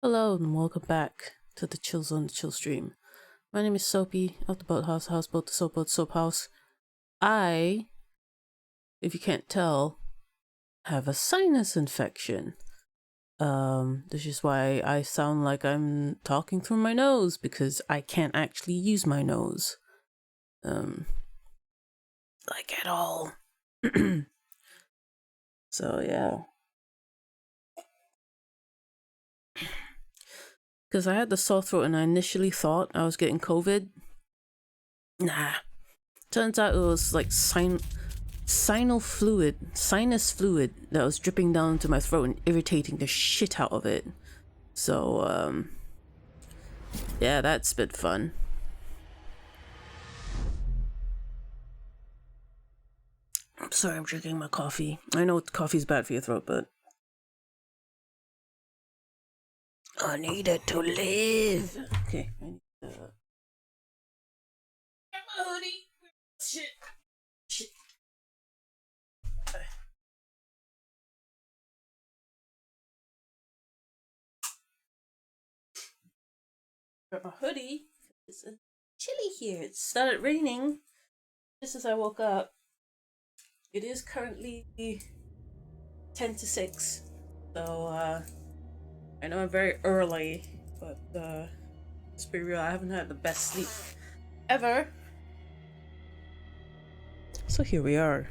Hello and welcome back to the Chill Zone, the Chill Stream. My name is Soapy of the Boathouse, Houseboat, the Soapboat, Soap House. I, if you can't tell, have a sinus infection. This is why I sound like I'm talking through my nose, because I can't actually use my nose. Like at all. So yeah. Because I had the sore throat and I initially thought I was getting COVID. Nah. Turns out it was like sinus fluid that was dripping down into my throat and irritating the shit out of it. So, yeah, that's been fun. I'm sorry, I'm drinking my coffee. I know coffee's bad for your throat, but I need it to live. Okay, I need hoodie. Shit. Got my hoodie. It's chilly here. It started raining just as I woke up. It is currently 10 to 6. So, I know I'm very early, but let's be real, I haven't had the best sleep ever. So here we are.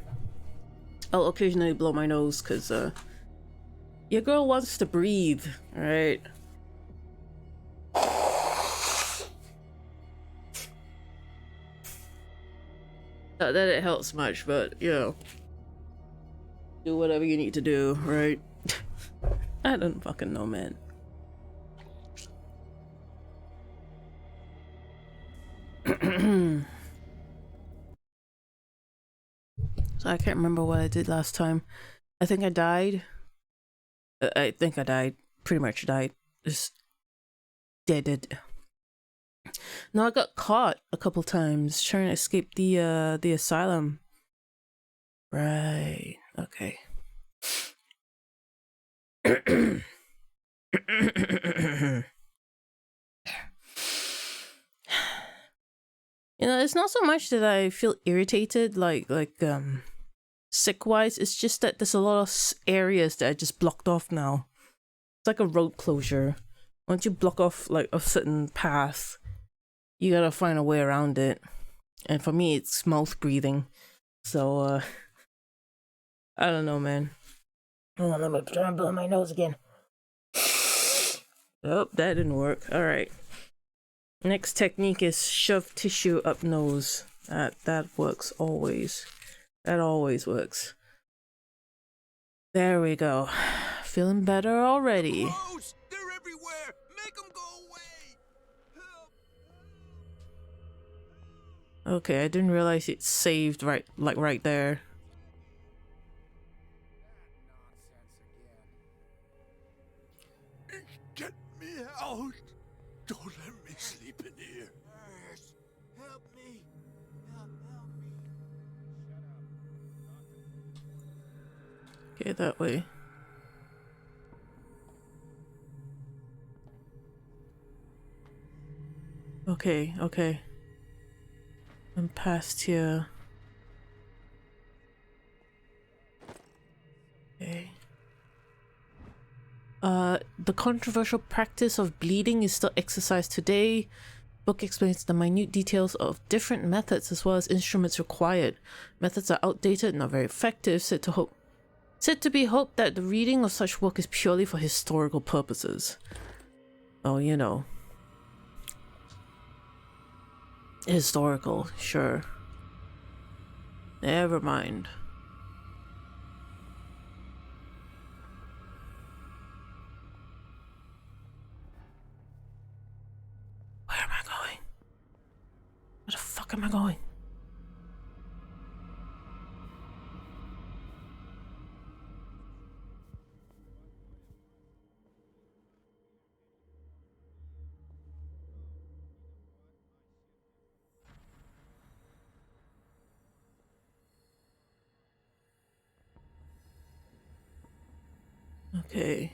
I'll occasionally blow my nose because your girl wants to breathe, alright? Not that it helps much, but you know, do whatever you need to do, right? I don't fucking know, man. So I can't remember what I did last time. I think I died. I think I died. Pretty much died. Just dead. No, I got caught a couple times trying to escape the asylum. Right. Okay. You know, it's not so much that I feel irritated, like sick wise. It's just that there's a lot of areas that are just blocked off now. It's like a road closure. Once you block off like a certain path, you gotta find a way around it. And for me, it's mouth breathing. So I don't know, man. Hold on, let me try and blow my nose again. Oh, that didn't work. All right. Next technique is shove tissue up nose. That works always. That always works. There we go. Feeling better already. Gross! They're everywhere! Make them go away! Help! Okay, I didn't realize it saved right there. Get me out! Don't let me sleep in here. Nurse, help me! Help me! Okay, that way. Okay. I'm past here. Okay. The controversial practice of bleeding is still exercised today. Book explains the minute details of different methods as well as instruments required. Methods are outdated and not very effective, said to be hoped that the reading of such work is purely for historical purposes. Oh, you know. Historical, sure. Never mind. Where am I going? Where the fuck am I going? Okay.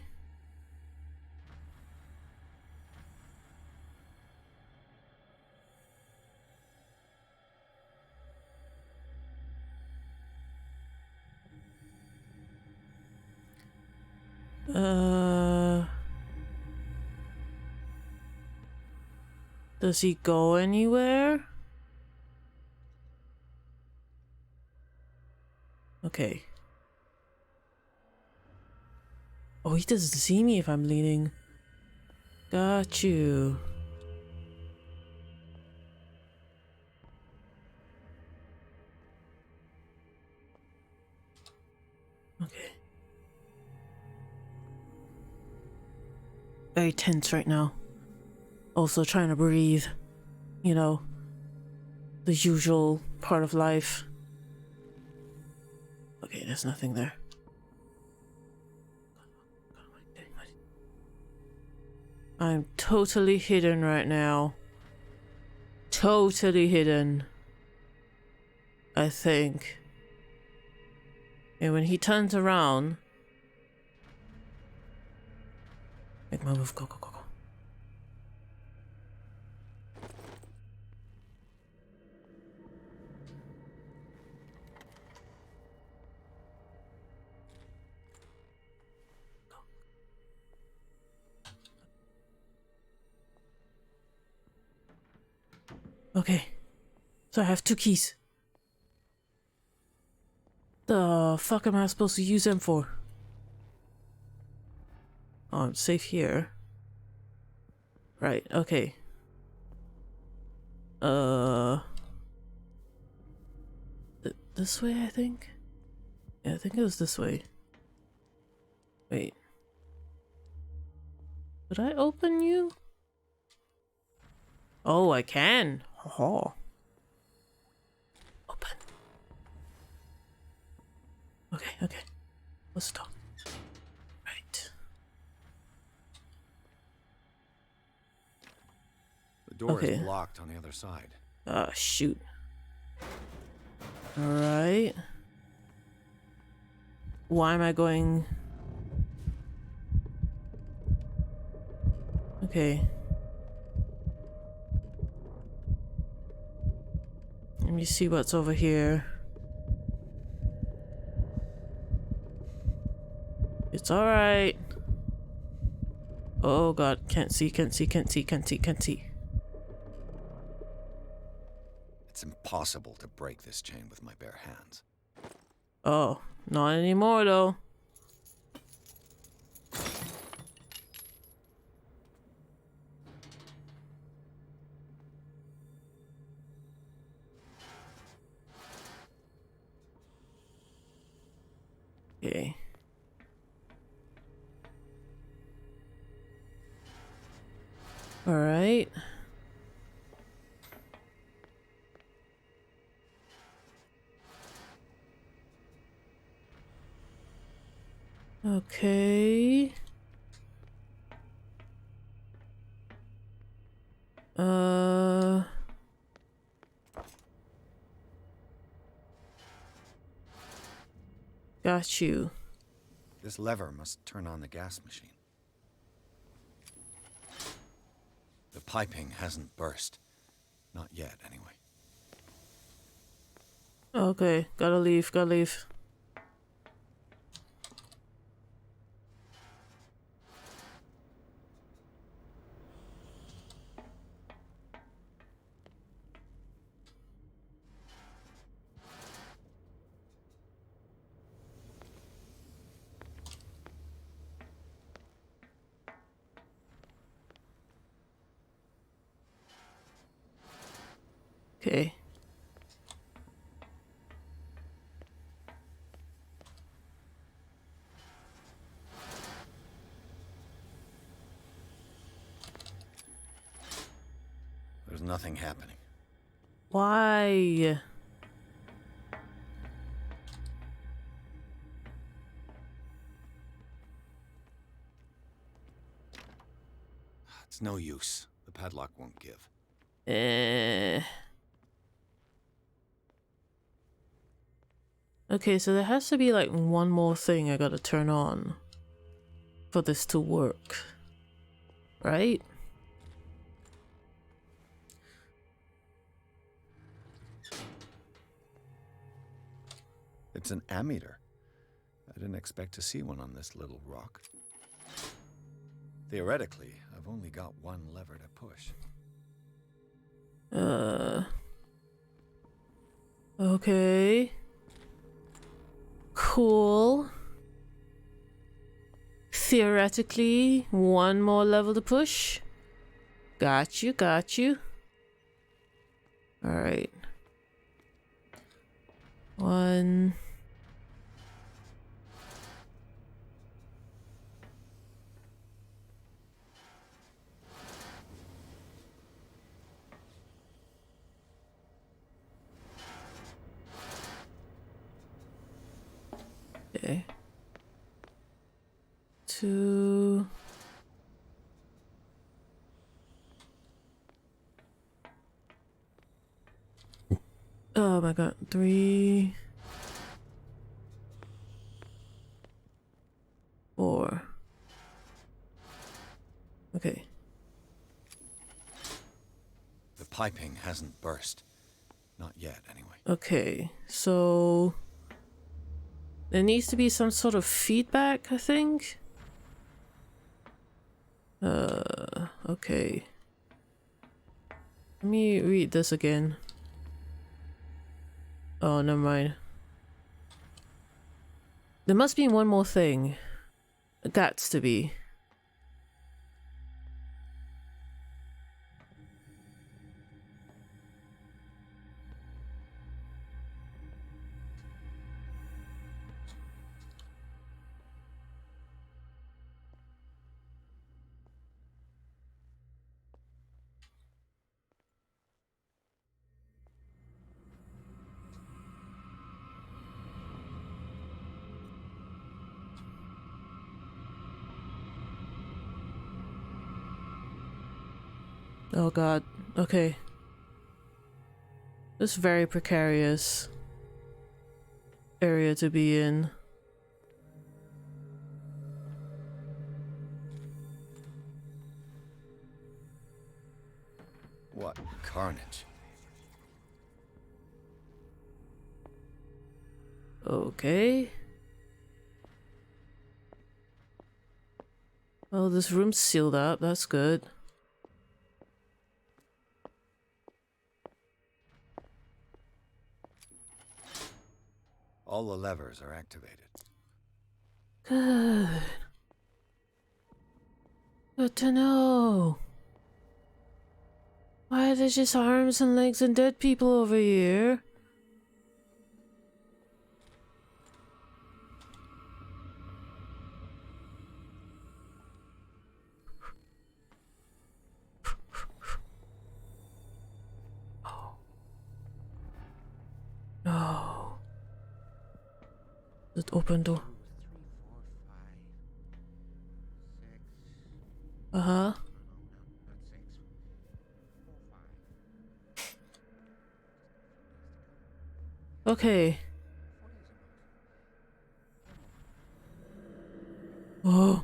Does he go anywhere? Okay. Oh, he doesn't see me if I'm leaning. Got you. very tense right now. Also trying to breathe. You know, the usual part of life. Okay, there's nothing there. I'm totally hidden right now. Totally hidden. I think. And when he turns around... Make my move. Go, go, go, go. Okay. So I have 2 keys. The fuck am I supposed to use them for? Oh, I'm safe here. Right, okay. This way, I think? Yeah, I think it was this way. Wait. Did I open you? Oh, I can. Oh. Open. Okay, okay. Let's talk. Right. The door Okay. is blocked on the other side. Ah, shoot. Alright. Why am I going... Okay. Let me see what's over here. It's alright. Oh god, can't see, can't see, can't see, can't see, can't see. It's impossible to break this chain with my bare hands. Oh, not anymore though. Okay. Alright. Okay. Got you. This lever must turn on the gas machine. The piping hasn't burst. Not yet, anyway. Okay, gotta leave, gotta leave. Okay. There's nothing happening. Why? It's no use. The padlock won't give. Okay, so there has to be like one more thing I gotta turn on for this to work. Right? It's an ammeter. I didn't expect to see one on this little rock. Theoretically, I've only got one lever to push. Okay. Cool. Theoretically, one more level to push. Got you, got you. Alright. One. 2. Oh my god. 3. 4. Okay. The piping hasn't burst. Not yet, anyway. Okay, so there needs to be some sort of feedback, I think. Okay. Let me read this again. Oh, never mind. There must be one more thing. Gots to be. Oh god. Okay. This is very precarious area to be in. What carnage? Okay. Oh, this room's sealed up. That's good. All the levers are activated. Good. Good to know. Why are there just arms and legs and dead people over here? No. That open door. Uh-huh. Okay. Oh.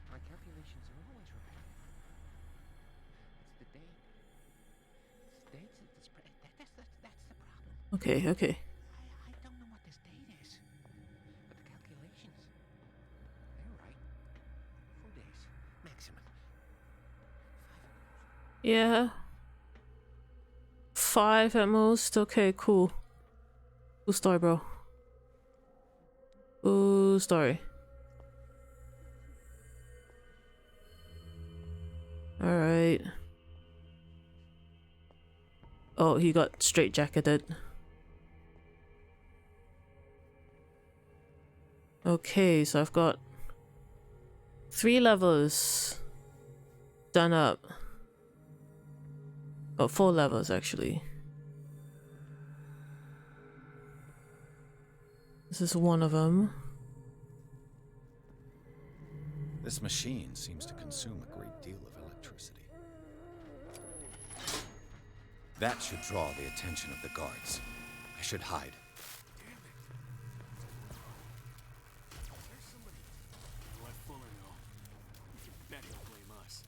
My calculations are always right. It's the date. It's dates. That's the problem. Okay, okay. I don't know what this date is, but the calculations, they're right. 4 days maximum. 5 Yeah. 5 at most. Okay, cool. Cool story, bro. Cool story. Alright. Oh, he got straitjacketed. Okay, so I've got 3 levels done up. Oh, 4 levels actually. This is one of them. This machine seems to consume a great deal of electricity. That should draw the attention of the guards. I should hide. There's somebody who let Fuller know. You can bet he'll blame us.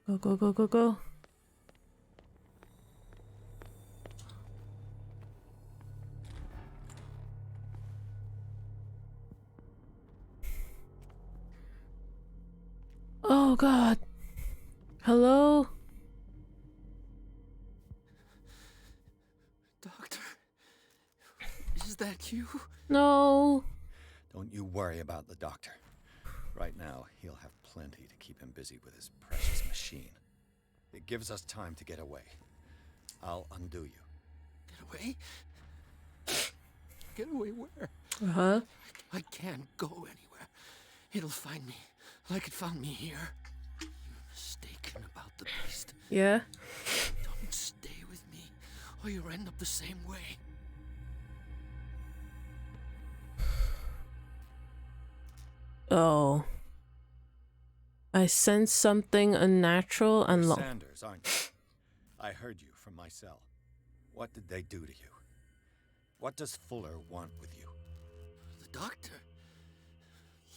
Go, go, go, go, go. Oh god. Hello? Doctor, is that you? No. Don't you worry about the doctor. Right now, he'll have plenty to keep him busy with his precious machine. It gives us time to get away. I'll undo you. Get away? Get away where? Uh-huh. I can't go anywhere. It'll find me, like it found me here. You're mistaken about the beast. Yeah. Don't stay with me, or you'll end up the same way. Oh. I sense something unnatural and You're Sanders, aren't you? I heard you from my cell. What did they do to you? What does Fuller want with you? The doctor?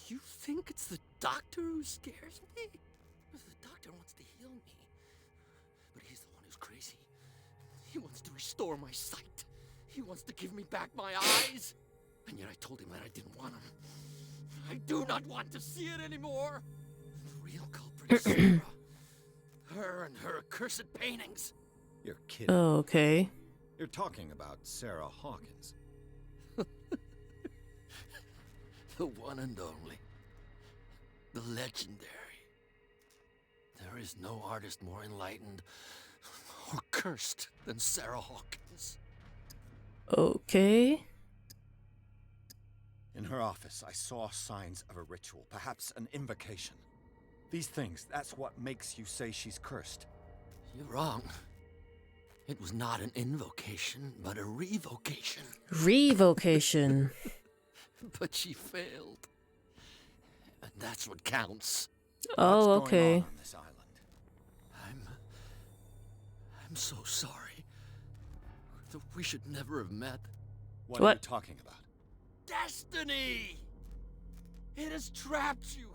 You think it's the doctor who scares me? The doctor wants to heal me. But he's the one who's crazy. He wants to restore my sight. He wants to give me back my eyes. And yet I told him that I didn't want him. I do not want to see it anymore. The real culprit is Sarah. Her and her accursed paintings. You're kidding. Oh, okay. You're talking about Sarah Hawkins. The one and only. The legendary. There is no artist more enlightened or cursed than Sarah Hawkins. Okay. In her office, I saw signs of a ritual, perhaps an invocation. These things, that's what makes you say she's cursed. You're wrong. It was not an invocation, but a revocation. Revocation. But she failed. And that's what counts. Oh, What's going okay. on this island? I'm so sorry. We should never have met. What are you What? talking about? Destiny! It has trapped you.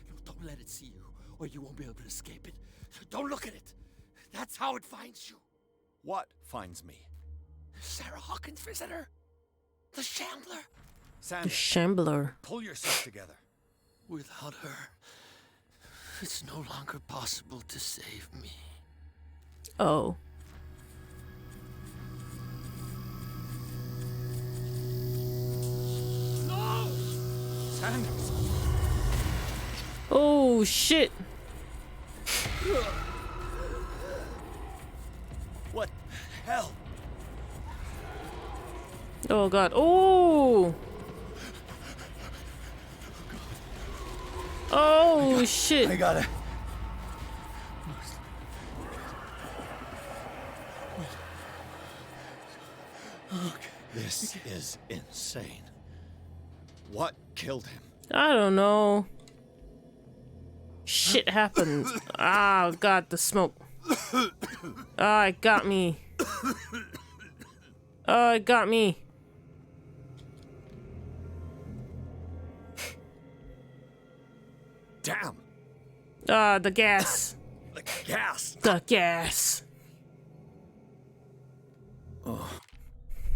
No, don't let it see you, or you won't be able to escape it. Don't look at it. That's how it finds you. What finds me? Sarah Hawkins' visitor. The Shambler. The Sanders, Shambler. pull yourself together. Without her, it's no longer possible to save me. Oh. No! Sanders! Oh, shit. What hell? Oh, God. Oh. Oh, shit. I gotta... This is insane. What killed him? I don't know. Shit happened. Ah, God, the smoke. Ah, it got me. Oh, it got me. Damn! Ah, the gas. The gas! The gas.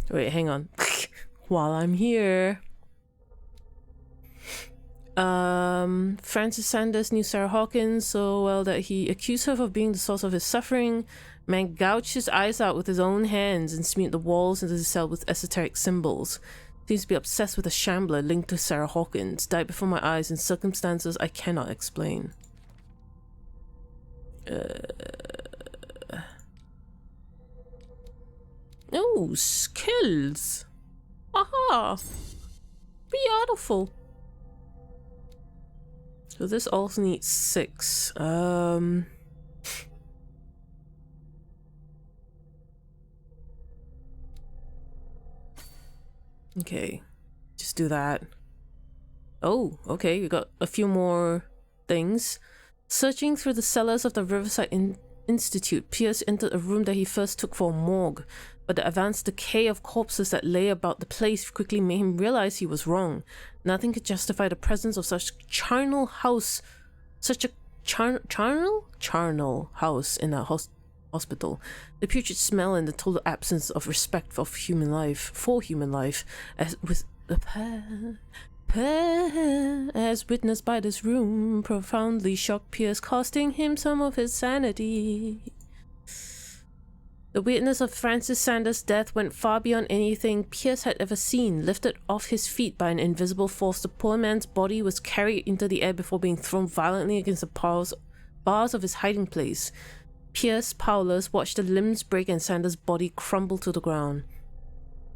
Wait, hang on. While I'm here. Francis Sanders knew Sarah Hawkins so well that he accused her of being the source of his suffering. Man gouged his eyes out with his own hands and smeared the walls into the cell with esoteric symbols. Seems to be obsessed with a shambler linked to Sarah Hawkins. Died before my eyes in circumstances I cannot explain. Oh, skills. Aha. Beautiful. So this also needs 6. Okay. Just do that. Oh, okay. We got a few more things. Searching through the cellars of the Riverside Institute, Pierce entered a room that he first took for a morgue, but the advanced decay of corpses that lay about the place quickly made him realize he was wrong. Nothing could justify the presence of such charnel house in a hospital. The putrid smell and the total absence of respect for human life, as witnessed by this room, profoundly shocked Pierce, costing him some of his sanity. The weirdness of Francis Sanders' death went far beyond anything Pierce had ever seen. Lifted off his feet by an invisible force, the poor man's body was carried into the air before being thrown violently against the piles bars of his hiding place. Pierce, powerless, watched the limbs break and Sanders' body crumble to the ground.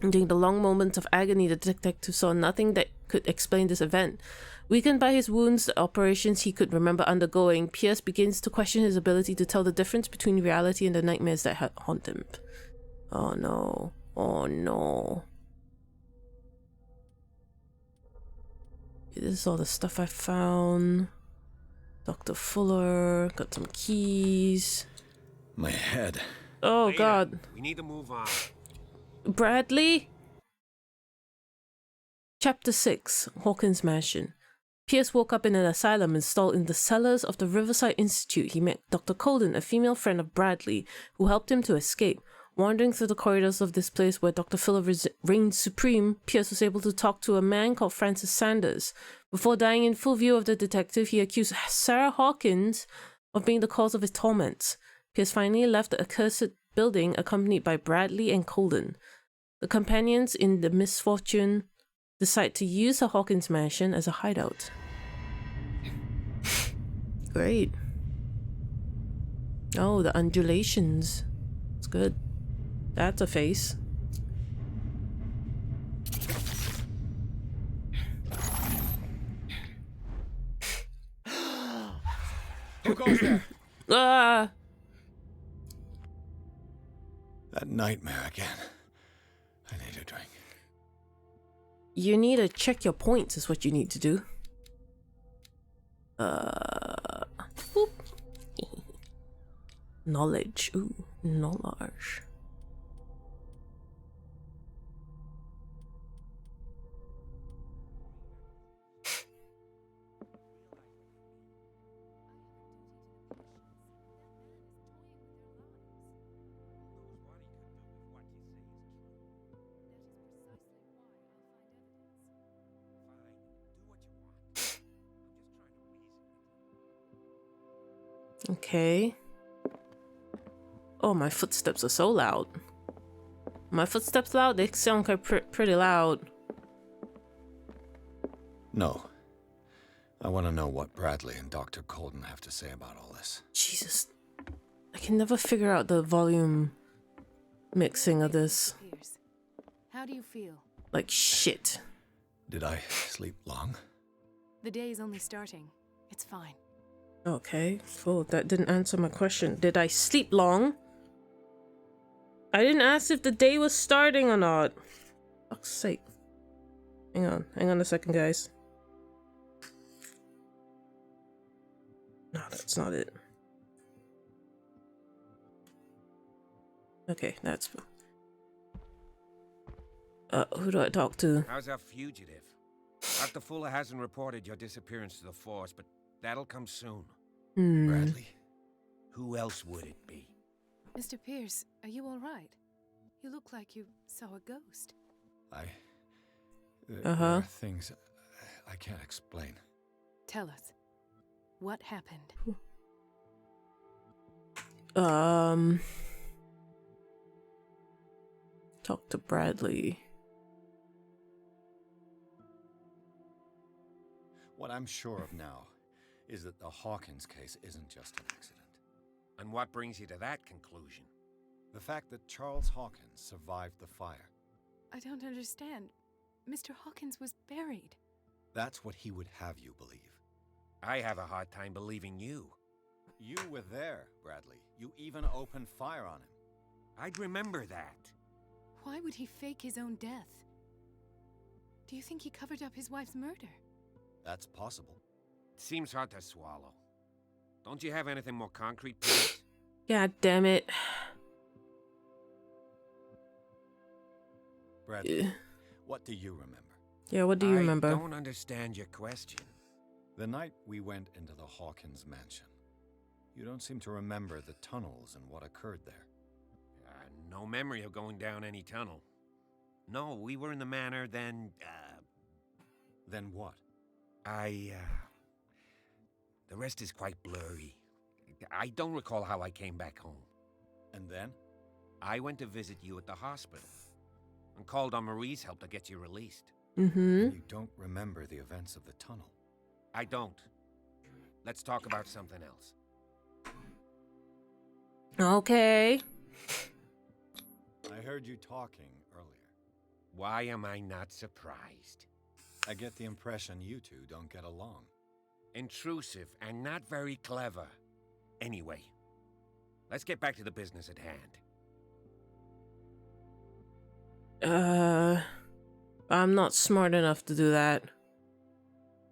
During the long moments of agony, the detective saw nothing that could explain this event. Weakened by his wounds, the operations he could remember undergoing, Pierce begins to question his ability to tell the difference between reality and the nightmares that haunt him. Oh no. Oh no. This is all the stuff I found. Dr. Fuller, got some keys. My head. Oh Later. god. We need to move on. Bradley? Chapter 6, Hawkins Mansion. Pierce woke up in an asylum installed in the cellars of the Riverside Institute. He met Dr. Colden, a female friend of Bradley, who helped him to escape. Wandering through the corridors of this place where Dr. Fuller reigned supreme, Pierce was able to talk to a man called Francis Sanders. Before dying in full view of the detective, he accused Sarah Hawkins of being the cause of his torments. Pierce finally left the accursed building accompanied by Bradley and Colden. The companions in the misfortune decide to use the Hawkins mansion as a hideout. Great. Oh, the undulations. It's good. That's a face. Who goes there? Ah! That nightmare again. I need a drink. You need to check your points is what you need to do. Boop. Knowledge. Ooh, knowledge. Okay. Oh, my footsteps are so loud. My footsteps loud? They sound pretty loud. No. I want to know what Bradley and Dr. Colden have to say about all this. Jesus. I can never figure out the volume mixing of this. Pierce, how do you feel? Like shit. Did I sleep long? The day is only starting. It's fine. Okay, cool. That didn't answer my question. Did I sleep long? I didn't ask if the day was starting or not. Fuck's sake. Hang on a second, guys. No, that's not it. Okay, that's... who do I talk to? How's our fugitive? Dr. Fuller hasn't reported your disappearance to the force, but that'll come soon. Bradley? Who else would it be? Mr. Pierce, are you all right? You look like you saw a ghost. There are things I can't explain. Tell us. What happened? Talk to Bradley. What I'm sure of now is that the Hawkins case isn't just an accident. And what brings you to that conclusion? The fact that Charles Hawkins survived the fire. I don't understand. Mr. Hawkins was buried. That's what he would have you believe. I have a hard time believing you. You were there, Bradley. You even opened fire on him. I'd remember that. Why would he fake his own death? Do you think he covered up his wife's murder? That's possible. Seems hard to swallow. Don't you have anything more concrete, please? God damn it. Bradley, what do you remember? Yeah, what do you remember? I don't understand your question. The night we went into the Hawkins mansion. You don't seem to remember the tunnels and what occurred there. No memory of going down any tunnel. No, we were in the manor, then, Then what? the rest is quite blurry. I don't recall how I came back home. And then? I went to visit you at the hospital and called on Marie's help to get you released. Mm-hmm. You don't remember the events of the tunnel. I don't. Let's talk about something else. Okay. I heard you talking earlier. Why am I not surprised? I get the impression you two don't get along. Intrusive and not very clever. Anyway, let's get back to the business at hand. I'm not smart enough to do that.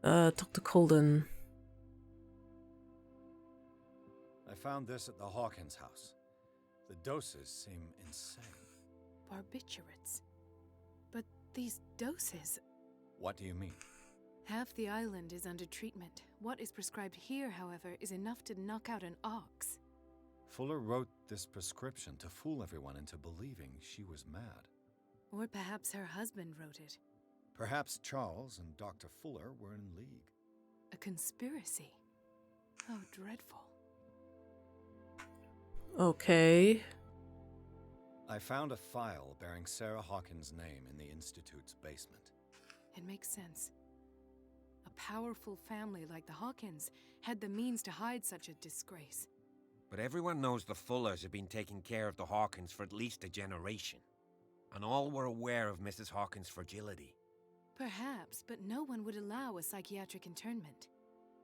Dr. Colden. I found this at the Hawkins house. The doses seem insane. Barbiturates. But these doses... What do you mean? Half the island is under treatment. What is prescribed here, however, is enough to knock out an ox. Fuller wrote this prescription to fool everyone into believing she was mad. Or perhaps her husband wrote it. Perhaps Charles and Dr. Fuller were in league. A conspiracy. How dreadful. Okay. I found a file bearing Sarah Hawkins' name in the Institute's basement. It makes sense. A powerful family like the Hawkins had the means to hide such a disgrace. But everyone knows the Fullers have been taking care of the Hawkins for at least a generation. And all were aware of Mrs. Hawkins' fragility. Perhaps, but no one would allow a psychiatric internment.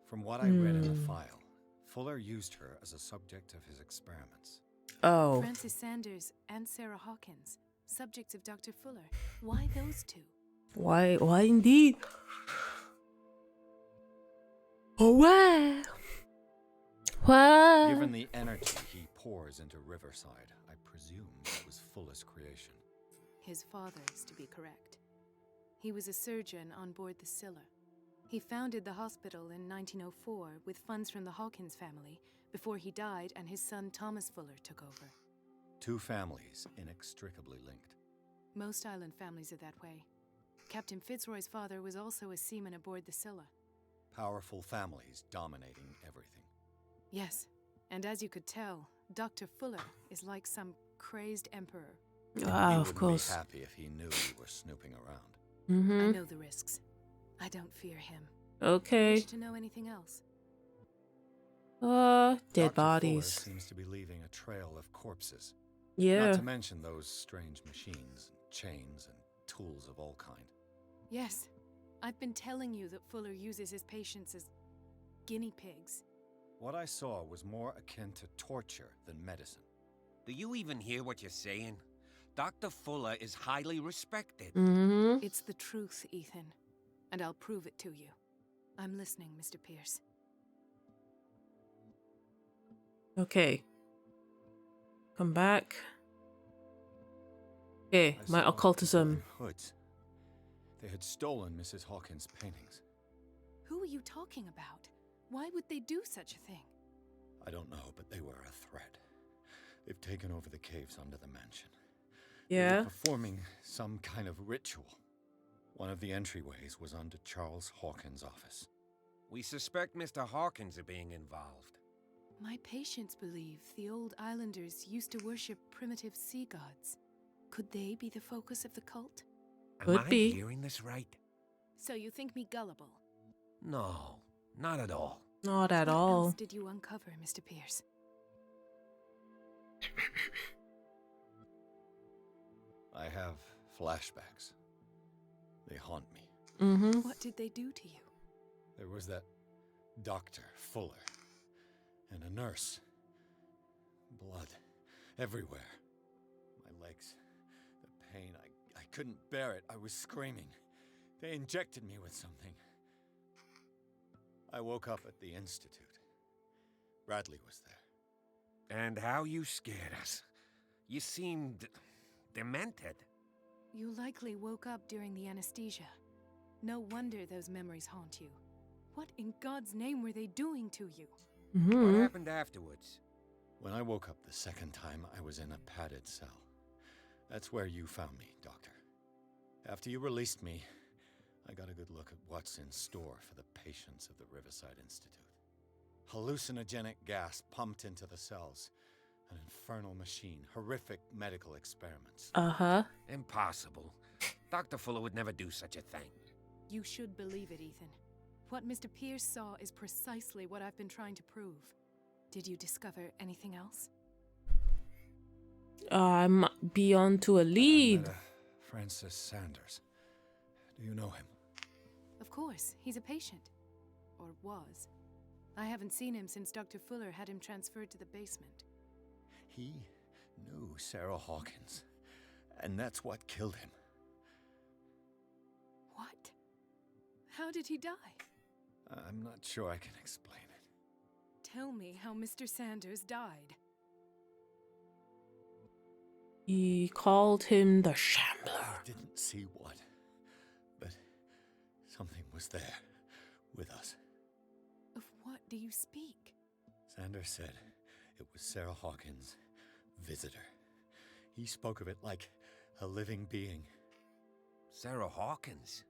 From what I read in the file, Fuller used her as a subject of his experiments. Oh. Francis Sanders and Sarah Hawkins, subjects of Dr. Fuller. Why those two? Why indeed? Oh, why? Why? Given the energy he pours into Riverside, I presume it was Fuller's creation. His father's, to be correct. He was a surgeon on board the Scylla. He founded the hospital in 1904 with funds from the Hawkins family before he died and his son Thomas Fuller took over. Two families inextricably linked. Most island families are that way. Captain Fitzroy's father was also a seaman aboard the Scylla. Powerful families dominating everything. Yes, and as you could tell, Dr. Fuller is like some crazed emperor. Ah, He of wouldn't course. be happy if he knew we were snooping around. I know the risks. I don't fear him. Okay. Wish to know anything else? Dead Dr. bodies. Fuller seems to be leaving a trail of corpses. Yeah. Not to mention those strange machines, chains, and tools of all kind. Yes. I've been telling you that Fuller uses his patients as guinea pigs. What I saw was more akin to torture than medicine. Do you even hear what you're saying? Dr. Fuller is highly respected. It's the truth, Ethan. And I'll prove it to you. I'm listening, Mr. Pierce. Okay. Come back. Okay, I my saw occultism. people in hoods. They had stolen Mrs. Hawkins' paintings. Who are you talking about? Why would they do such a thing? I don't know, but they were a threat. They've taken over the caves under the mansion. They Yeah. were performing some kind of ritual. One of the entryways was under Charles Hawkins' office. We suspect Mr. Hawkins of being involved. My patients believe the old islanders used to worship primitive sea gods. Could they be the focus of the cult? Am Could I be. hearing this right? So you think me gullible? No, not at all. Not at What all. else did you uncover, Mr. Pierce? I have flashbacks. They haunt me. What did they do to you? There was that Dr. Fuller and a nurse. Blood everywhere. My legs, the pain, I couldn't bear it. I was screaming. They injected me with something. I woke up at the Institute. Bradley was there. And how you scared us. You seemed demented. You likely woke up during the anesthesia. No wonder those memories haunt you. What in God's name were they doing to you? What happened afterwards? When I woke up the second time, I was in a padded cell. That's where you found me, Doctor. After you released me, I got a good look at what's in store for the patients of the Riverside Institute. Hallucinogenic gas pumped into the cells. An infernal machine. Horrific medical experiments. Impossible. Dr. Fuller would never do such a thing. You should believe it, Ethan. What Mr. Pierce saw is precisely what I've been trying to prove. Did you discover anything else? I might be on to a lead. Francis Sanders. Do you know him? Of course, he's a patient. Or was. I haven't seen him since Dr. Fuller had him transferred to the basement. He knew Sarah Hawkins, and that's what killed him. What? How did he die? I'm not sure I can explain it. Tell me how Mr. Sanders died. He called him the Shambler. I didn't see what, but something was there with us. Of what do you speak? Sanders said it was Sarah Hawkins' visitor. He spoke of it like a living being. Sarah Hawkins?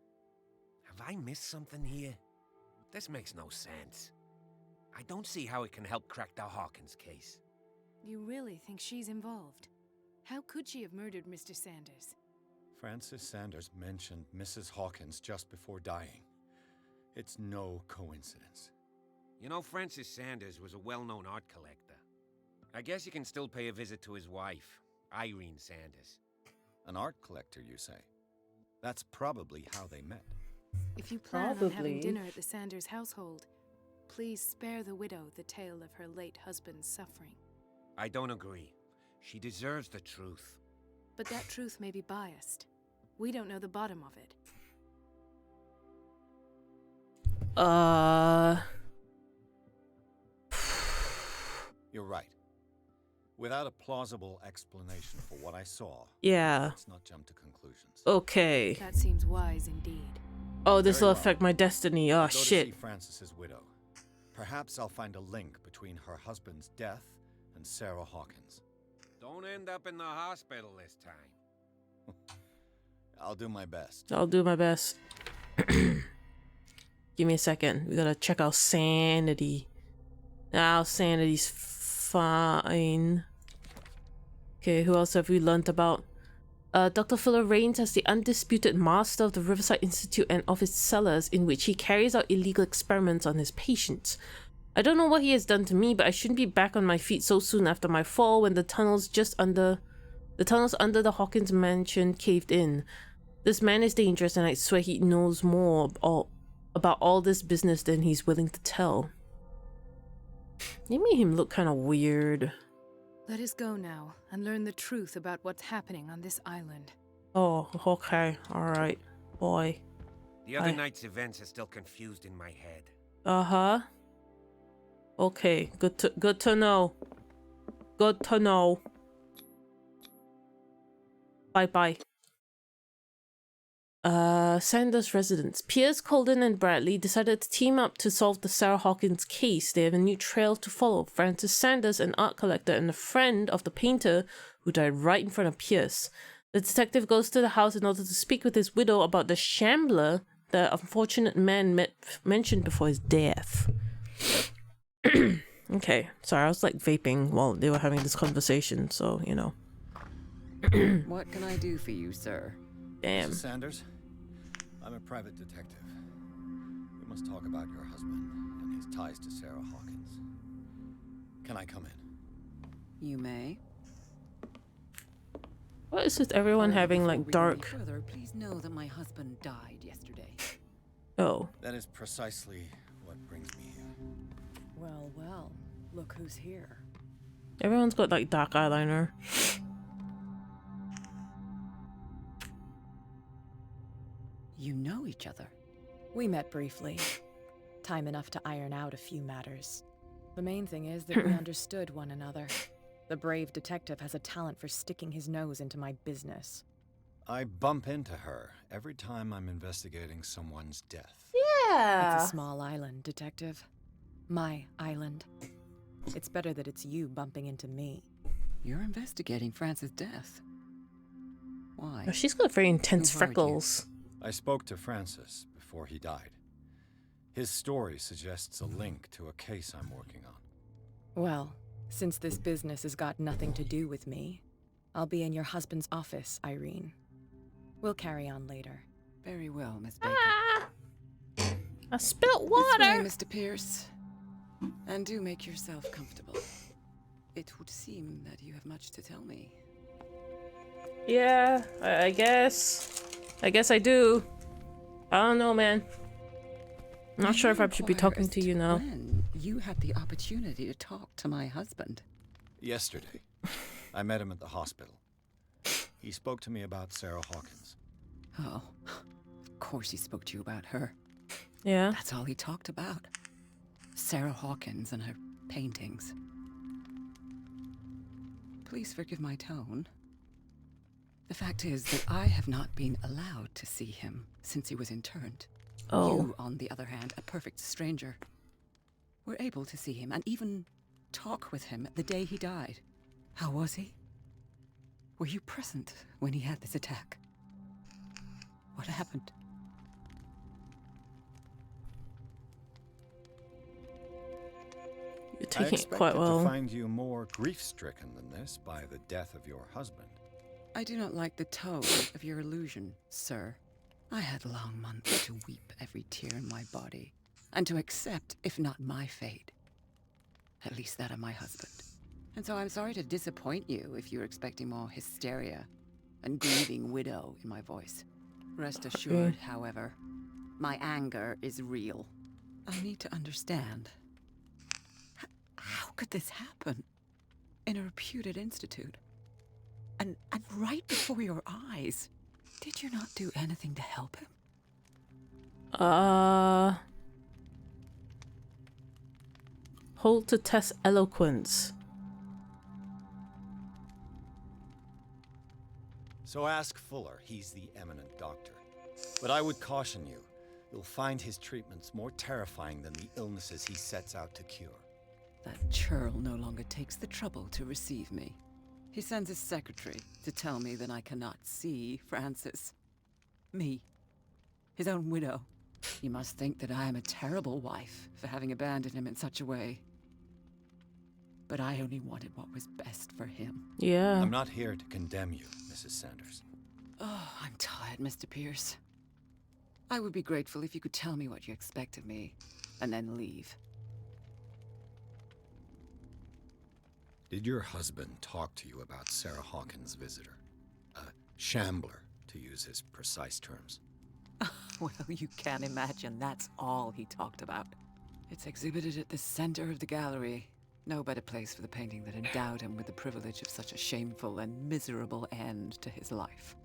Have I missed something here? This makes no sense. I don't see how it can help crack the Hawkins case. You really think she's involved? How could she have murdered Mr. Sanders? Francis Sanders mentioned Mrs. Hawkins just before dying. It's no coincidence. You know, Francis Sanders was a well-known art collector. I guess you can still pay a visit to his wife, Irene Sanders. An art collector, you say? That's probably how they met. If you plan on having Probably. dinner at the Sanders household, please spare the widow the tale of her late husband's suffering. I don't agree. She deserves the truth. But that truth may be biased. We don't know the bottom of it. You're right. Without a plausible explanation for what I saw, Yeah. let's not jump to conclusions. Okay. That seems wise indeed. Oh, this Very will well. affect my destiny. Oh, Go to see shit. Francis's widow. Perhaps I'll find a link between her husband's death and Sarah Hawkins. Don't end up in the hospital this time. I'll do my best. I'll do my best. Give me a second. We gotta check our sanity. Now, sanity's fine. Okay, who else have we learnt about? Dr. Fuller reigns as the undisputed master of the Riverside Institute and of its cellars, in which he carries out illegal experiments on his patients. I don't know what he has done to me, but I shouldn't be back on my feet so soon after my fall when the tunnels under the Hawkins mansion caved in. This man is dangerous, and I swear he knows more about all this business than he's willing to tell. You made him look kind of weird. Let us go now and learn the truth about what's happening on this island. Oh, okay. Alright. Boy. The other I- night's events are still confused in my head. Uh-huh. Okay. Good to know. Good to know. Bye-bye. Sanders residents. Pierce, Colden, and Bradley decided to team up to solve the Sarah Hawkins case. They have a new trail to follow. Francis Sanders, an art collector and a friend of the painter who died right in front of Pierce. The detective goes to the house in order to speak with his widow about the Shambler the unfortunate man mentioned before his death. Okay, sorry, I was like vaping while they were having this conversation, so, you know. What can I do for you, sir? Damn. Mrs. Sanders, I'm a private detective. We must talk about your husband and his ties to Sarah Hawkins. Can I come in? You may. What is with everyone However, having before like we go dark? any further, please know that my husband died yesterday. Oh, That is precisely what brings me here. Well, well, look who's here. everyone's got like dark eyeliner. You know each other. We met briefly. Time enough to iron out a few matters. The main thing is that we understood one another. The brave detective has a talent for sticking his nose into my business. I bump into her every time I'm investigating someone's death. Yeah. It's a small island, detective. My island. It's better that it's you bumping into me. You're investigating Francis' death. Why? She's got very intense Who hired you? freckles. I spoke to Francis before he died. His story suggests a link to a case I'm working on. Well, since this business has got nothing to do with me, I'll be in your husband's office, Irene. We'll carry on later. Very well, Miss Baker. I spilt This water. way, Mr. Pierce. And do make yourself comfortable. It would seem that you have much to tell me. Yeah, I guess. I guess I do. I don't know, man. I'm not sure if I should be talking to you now. When you had the opportunity to talk to my husband. Yesterday, I met him at the hospital. He spoke to me about Sarah Hawkins. Oh, of course he spoke to you about her. Yeah. That's all he talked about. Sarah Hawkins and her paintings. Please forgive my tone. The fact is that I have not been allowed to see him since he was interned. Oh. You, on the other hand, a perfect stranger, were able to see him and even talk with him the day he died. How was he? Were you present when he had this attack? What happened? You're I taking it expected quite well. to find you more grief-stricken than this by the death of your husband. I do not like the tone of your allusion, sir. I had long months to weep every tear in my body, and to accept, if not my fate, at least that of my husband. And so I'm sorry to disappoint you if you're expecting more hysteria and grieving widow in my voice. Rest assured, however, my anger is real. I need to understand. How could this happen? In a reputed institute? And right before your eyes. Did you not do anything to help him? Hold to test eloquence. So ask Fuller, he's the eminent doctor. But I would caution you, you'll find his treatments more terrifying than the illnesses he sets out to cure. That churl no longer takes the trouble to receive me. He sends his secretary to tell me that I cannot see Francis. Me. His own widow. He must think that I am a terrible wife for having abandoned him in such a way. But I only wanted what was best for him. Yeah. I'm not here to condemn you, Mrs. Sanders. Oh, I'm tired, Mr. Pierce. I would be grateful if you could tell me what you expect of me, and then leave. Did your husband talk to you about Sarah Hawkins' visitor? A shambler, to use his precise terms. Well, you can imagine that's all he talked about. It's exhibited at the center of the gallery. No better place for the painting that endowed him with the privilege of such a shameful and miserable end to his life.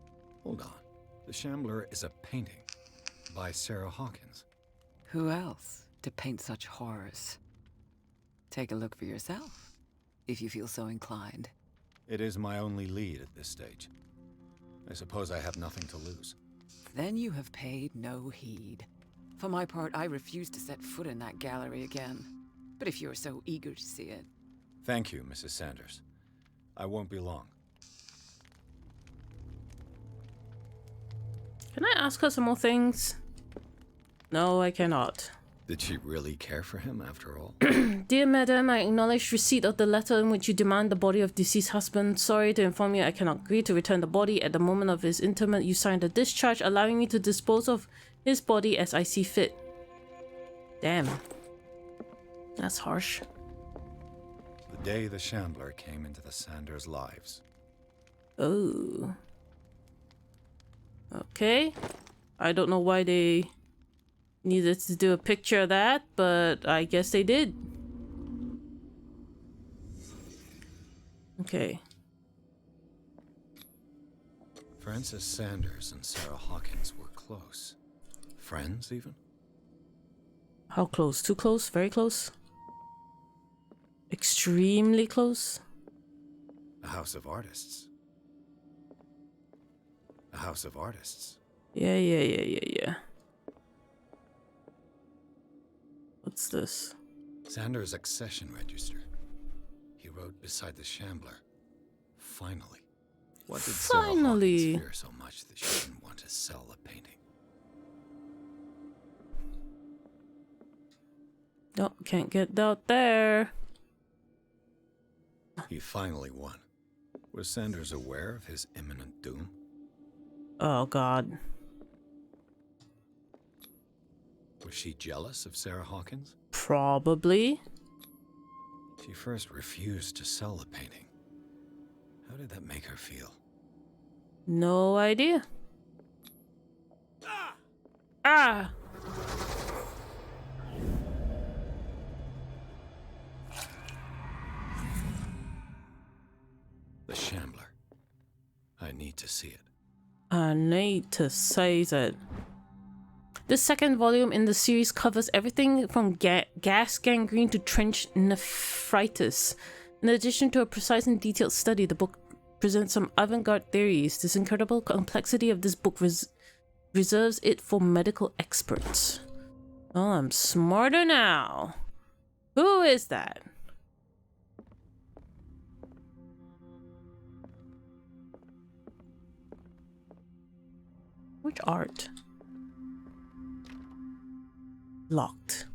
Hold on. The Shambler is a painting by Sarah Hawkins. Who else to paint such horrors? Take a look for yourself, if you feel so inclined. It is my only lead at this stage. I suppose I have nothing to lose. Then you have paid no heed. For my part, I refuse to set foot in that gallery again. But if you're so eager to see it... Thank you, Mrs. Sanders. I won't be long. Can I ask her some more things? No, I cannot. Did she really care for him after all? Dear Madam, I acknowledge receipt of the letter in which you demand the body of deceased husband. Sorry to inform you I cannot agree to return the body. At the moment of his interment, you signed a discharge allowing me to dispose of his body as I see fit. Damn. That's harsh. The day the Shambler came into the Sanders' lives. Oh. Okay. I don't know why they needed to do a picture of that, but I guess they did. Okay. Francis Sanders and Sarah Hawkins were close. Friends, even? How close? Too close? Very close? Extremely close? A house of artists. A house of artists. Yeah. What's this? Sanders' accession register. He wrote beside the Shambler. Finally. What did Sarah Finally. Hawkins fear so much that she didn't want to sell the painting? No, can't get out there. He finally won. Was Sanders aware of his imminent doom? Oh, God. Was she jealous of Sarah Hawkins? Probably. She first refused to sell the painting. How did that make her feel? No idea. Ah! The Shambler. I need to see it. I need to say that this second volume in the series covers everything from gas gangrene to trench nephritis. In addition to a precise and detailed study, the book presents some avant-garde theories. This incredible complexity of this book reserves it for medical experts. Oh, I'm smarter now. Who is that? Which art? Locked.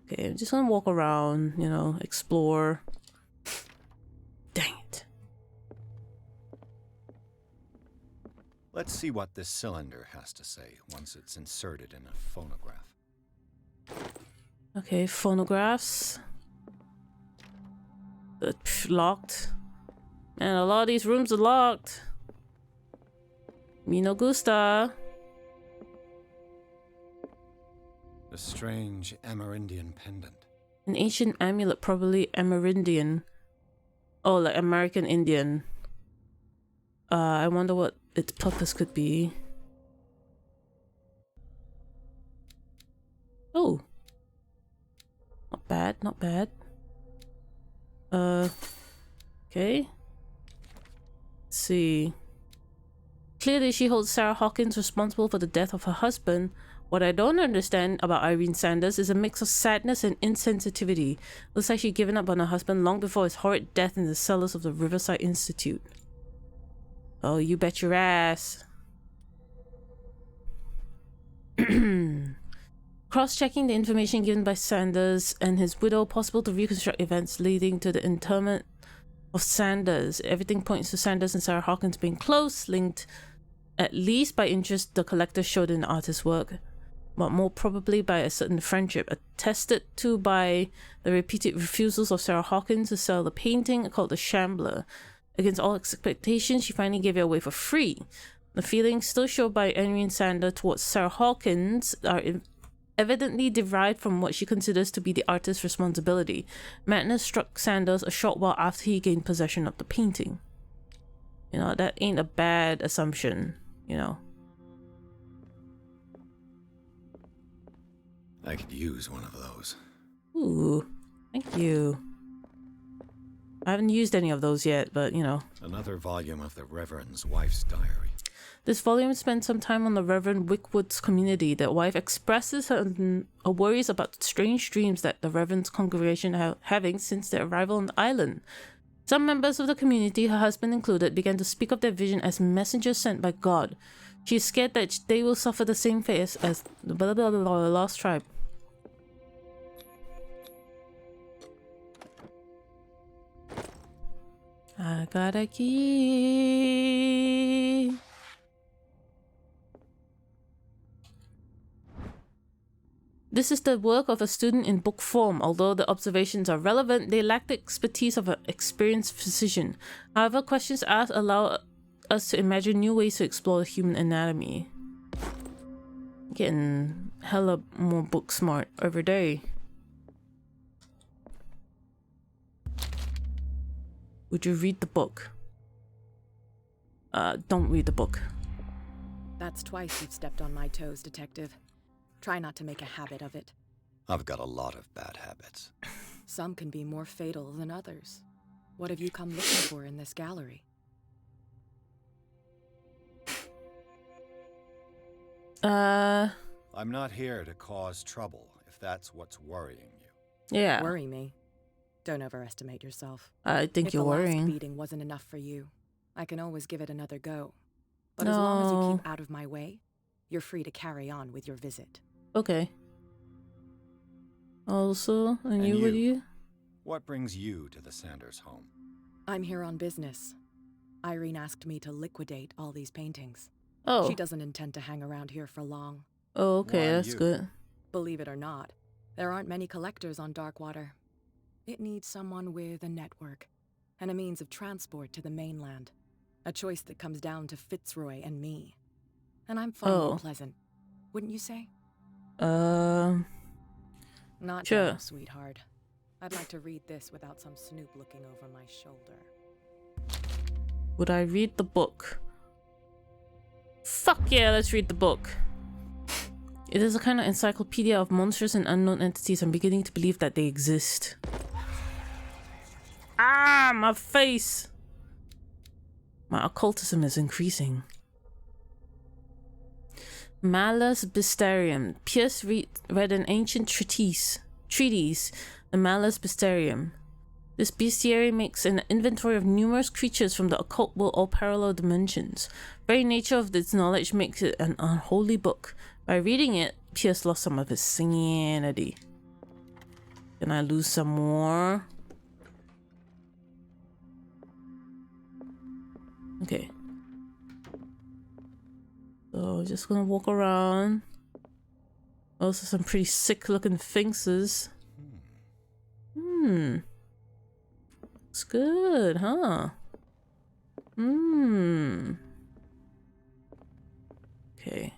Okay, I'm just gonna walk around, you know, explore. Dang it. Let's see what this cylinder has to say once it's inserted in a phonograph. Okay, phonographs. Locked. Man, a lot of these rooms are locked. Me no gusta. The strange Amerindian pendant. An ancient amulet, probably Amerindian. Oh, like American Indian. I wonder what its purpose could be. Oh. Not bad, not bad. Okay. Let's see. Clearly, she holds Sarah Hawkins responsible for the death of her husband. What I don't understand about Irene Sanders is a mix of sadness and insensitivity. Looks like she'd given up on her husband long before his horrid death in the cellars of the Riverside Institute. Oh, you bet your ass. Cross-checking the information given by Sanders and his widow, possible to reconstruct events leading to the interment of Sanders. Everything points to Sanders and Sarah Hawkins being close, linked at least by interest the collector showed in the artist's work, but more probably by a certain friendship, attested to by the repeated refusals of Sarah Hawkins to sell the painting called The Shambler. Against all expectations, she finally gave it away for free. The feelings still shown by Irene Sanders towards Sarah Hawkins are evidently derived from what she considers to be the artist's responsibility. Madness struck Sanders a short while after he gained possession of the painting. You know, that ain't a bad assumption, you know. I could use one of those. Ooh, thank you. I haven't used any of those yet, but you know. Another volume of the Reverend's wife's diary. This volume spends some time on the Reverend Wickwood's community. The wife expresses her worries about strange dreams that the Reverend's congregation having since their arrival on the island. Some members of the community, her husband included, began to speak of their vision as messengers sent by God. She is scared that they will suffer the same fate as the blah blah blah blah lost tribe. I got a key. This is the work of a student in book form. Although the observations are relevant, they lack the expertise of an experienced physician. However, questions asked allow us to imagine new ways to explore the human anatomy. Getting hella more book smart every day. Would you read the book? Don't read the book. That's twice you've stepped on my toes, Detective. Try not to make a habit of it. I've got a lot of bad habits. Some can be more fatal than others. What have you come looking for in this gallery? I'm not here to cause trouble, if that's what's worrying you. Yeah. Worry me. Don't overestimate yourself. I think if you're the last worrying. beating wasn't enough for you, I can always give it another go. But as long as you keep out of my way, you're free to carry on with your visit. Okay. Also, and you, what do you? What brings you to the Sanders home? I'm here on business. Irene asked me to liquidate all these paintings. Oh. She doesn't intend to hang around here for long. Oh, okay, that's good. Believe it or not, there aren't many collectors on Darkwater. It needs someone with a network and a means of transport to the mainland. A choice that comes down to Fitzroy and me. And I'm far more pleasant, wouldn't you say? Sure. Not now, sweetheart. I'd like to read this without some snoop looking over my shoulder. Would I read the book? Fuck yeah, let's read the book. It is a kind of encyclopedia of monsters and unknown entities. I'm beginning to believe that they exist. Ah, my face! My occultism is increasing. Malus Bistarium. Pierce read an ancient treatise, the Malus Bistarium. This bestiary makes an inventory of numerous creatures from the occult world or parallel dimensions. Very nature of its knowledge makes it an unholy book. By reading it, Pierce lost some of his sanity. Can I lose some more? Okay. So just gonna walk around. Also some pretty sick looking sphinxes. It's good, huh? Okay.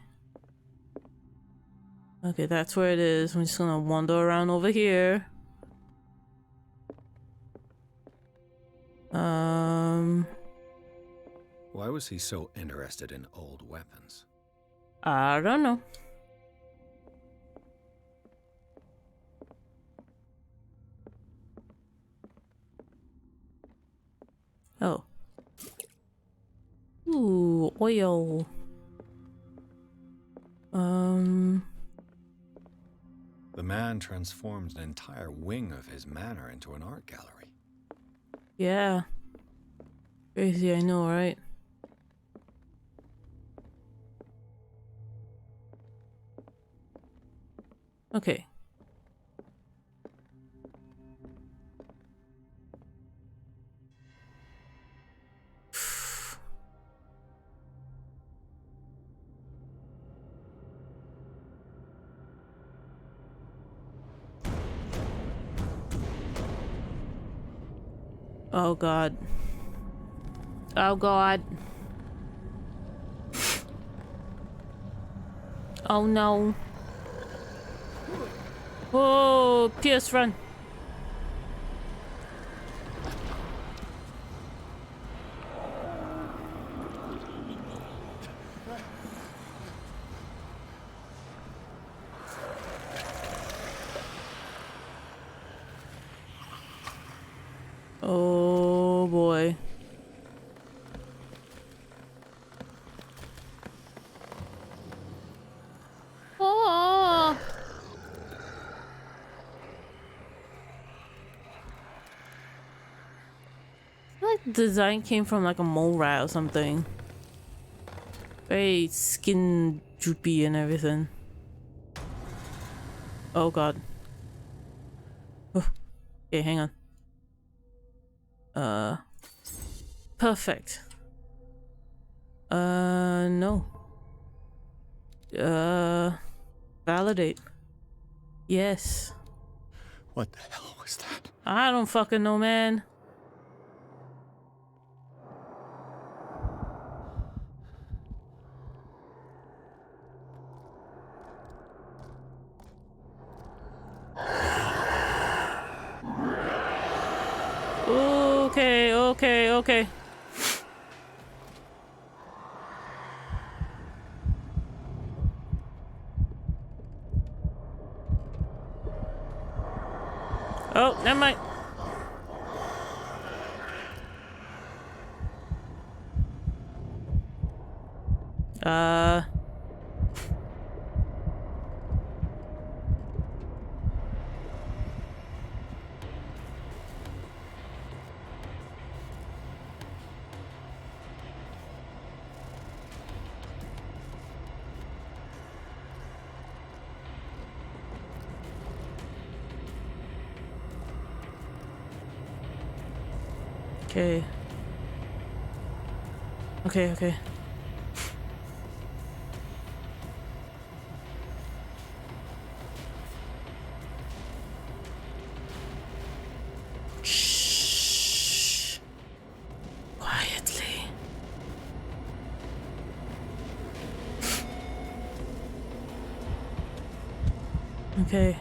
Okay, that's where it is. I'm just gonna wander around over here. Why was he so interested in old weapons? I don't know. Oh. Ooh, oil. The man transformed an entire wing of his manor into an art gallery. Yeah. Crazy, I know, right? Okay. Oh god. Oh god. Oh no. Whoa, Pierce, run. Oh boy. Oh. I feel like the design came from like a mole rat or something. Very skin droopy and everything. Oh god. Okay, hang on. Perfect. No. Validate. Yes. What the hell was that? I don't fucking know, man. Okay. Oh, never mind. Okay. Okay. Shh. Quietly. Okay.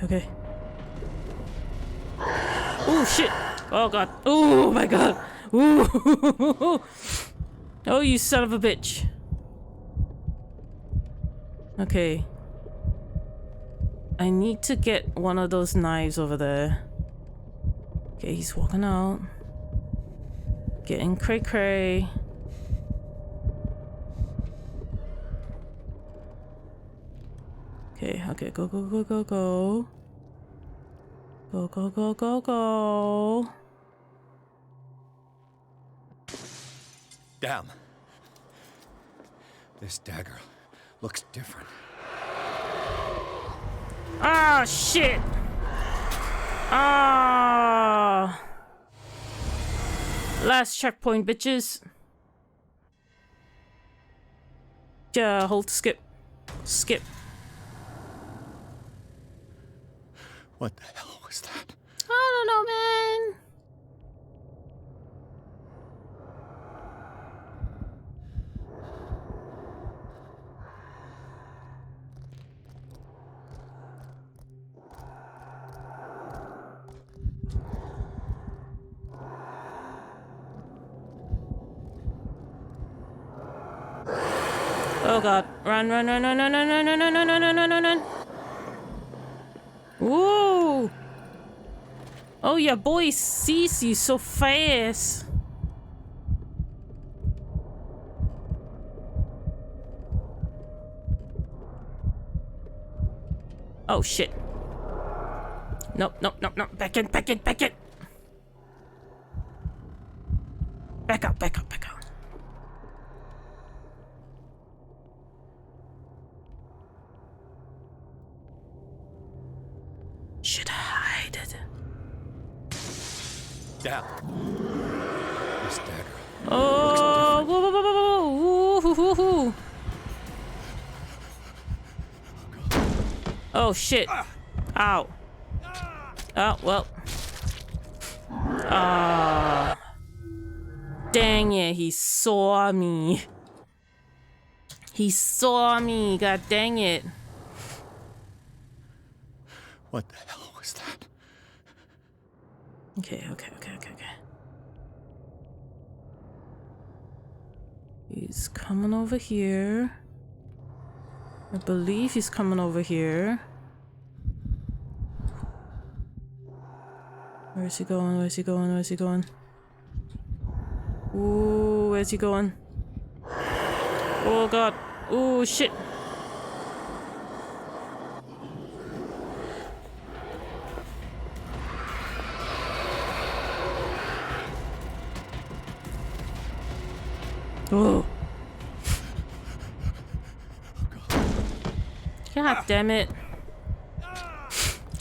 Okay. Oh shit! Oh god! Oh my god! Ooh! Oh, you son of a bitch! Okay. I need to get one of those knives over there. Okay, he's walking out. Getting cray cray. Okay, go. Go. Damn. This dagger looks different. Ah, shit! Ah! Last checkpoint, bitches. Yeah, hold skip. Skip. What the hell was that? I don't know, man. Oh god. Run. Woo! Oh, your boy sees you so fast. Oh shit. Nope. Back in. Back out. Should I hide it? Damn. This dagger. Oh, whoa. Oh shit. Ow. Oh, well. Ah. Dang it, he saw me. God dang it. What the hell was that? Okay. He's coming over here. I believe he's coming over here. Where's he going? Ooh, where's he going? Oh god. Ooh, shit. Oh. God damn it.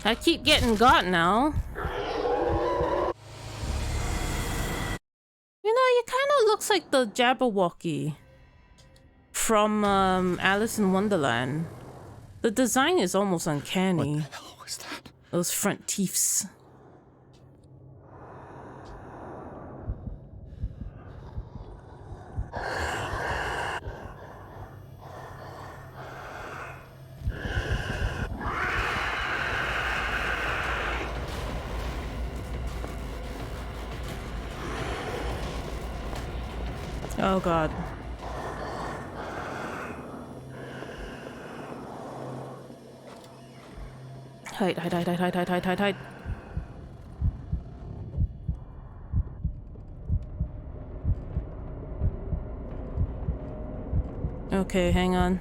I keep getting got now. You know, you kind of looks like the Jabberwocky from Alice in Wonderland. The design is almost uncanny. What the hell was that? Those front teeths. Oh god. Hide. Okay, hang on.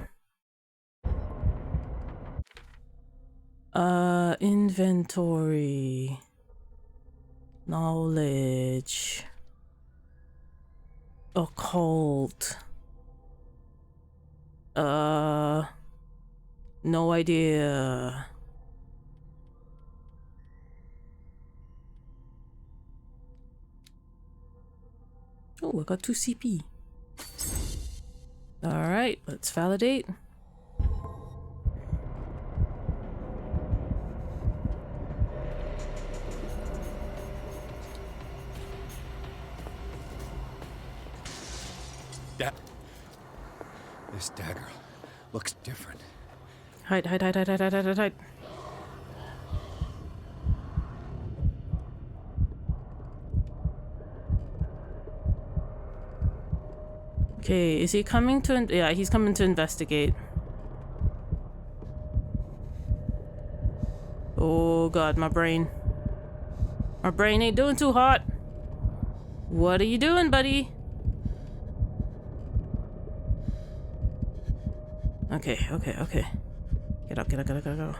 Inventory. Knowledge. Occult. No idea. Oh, I got 2 CP. Alright, let's validate. This dagger looks different. Hide, hide, hide, hide, hide, hide, hide, hide. Okay, is he coming to... yeah, he's coming to investigate. Oh god, my brain. My brain ain't doing too hot. What are you doing, buddy? Okay, okay, okay. Get up, get up, get up, get up, get up.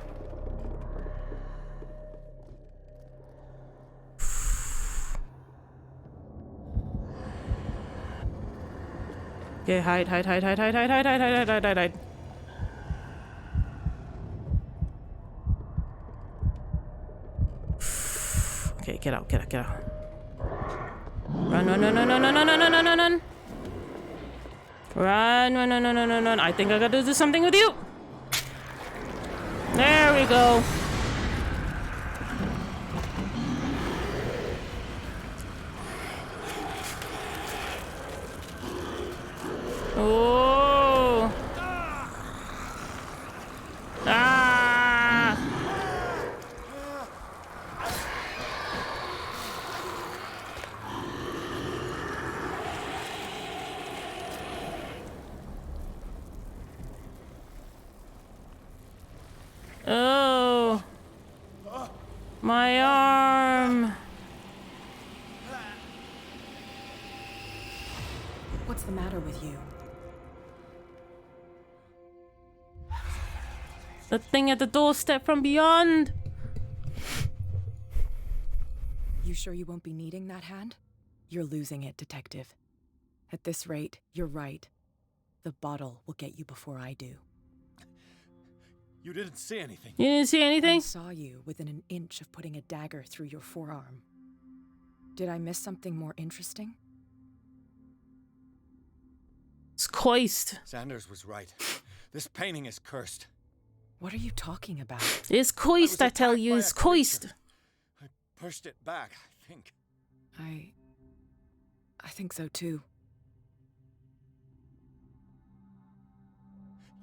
Okay, hide, hide, hide, hide, hide, hide, hide, hide, hide, hide, hide, hide. Okay, get out, get out, get out. Run, run, run, run, run, run, run, run, run, run, run. Run, run, run, run, run, run, run. I think I gotta do something with you. There we go. Oh. Ah. Oh. My arm. What's the matter with you? The thing at the doorstep from beyond. You sure you won't be needing that hand? You're losing it, Detective. At this rate, you're right. The bottle will get you before I do. You didn't see anything. You didn't see I anything? saw you within an inch of putting a dagger through your forearm. Did I miss something more interesting? It's coist. Sanders was right. This painting is cursed. What are you talking about? It's coist, I tell you. It's coist. I pushed it back, I think. I think so too.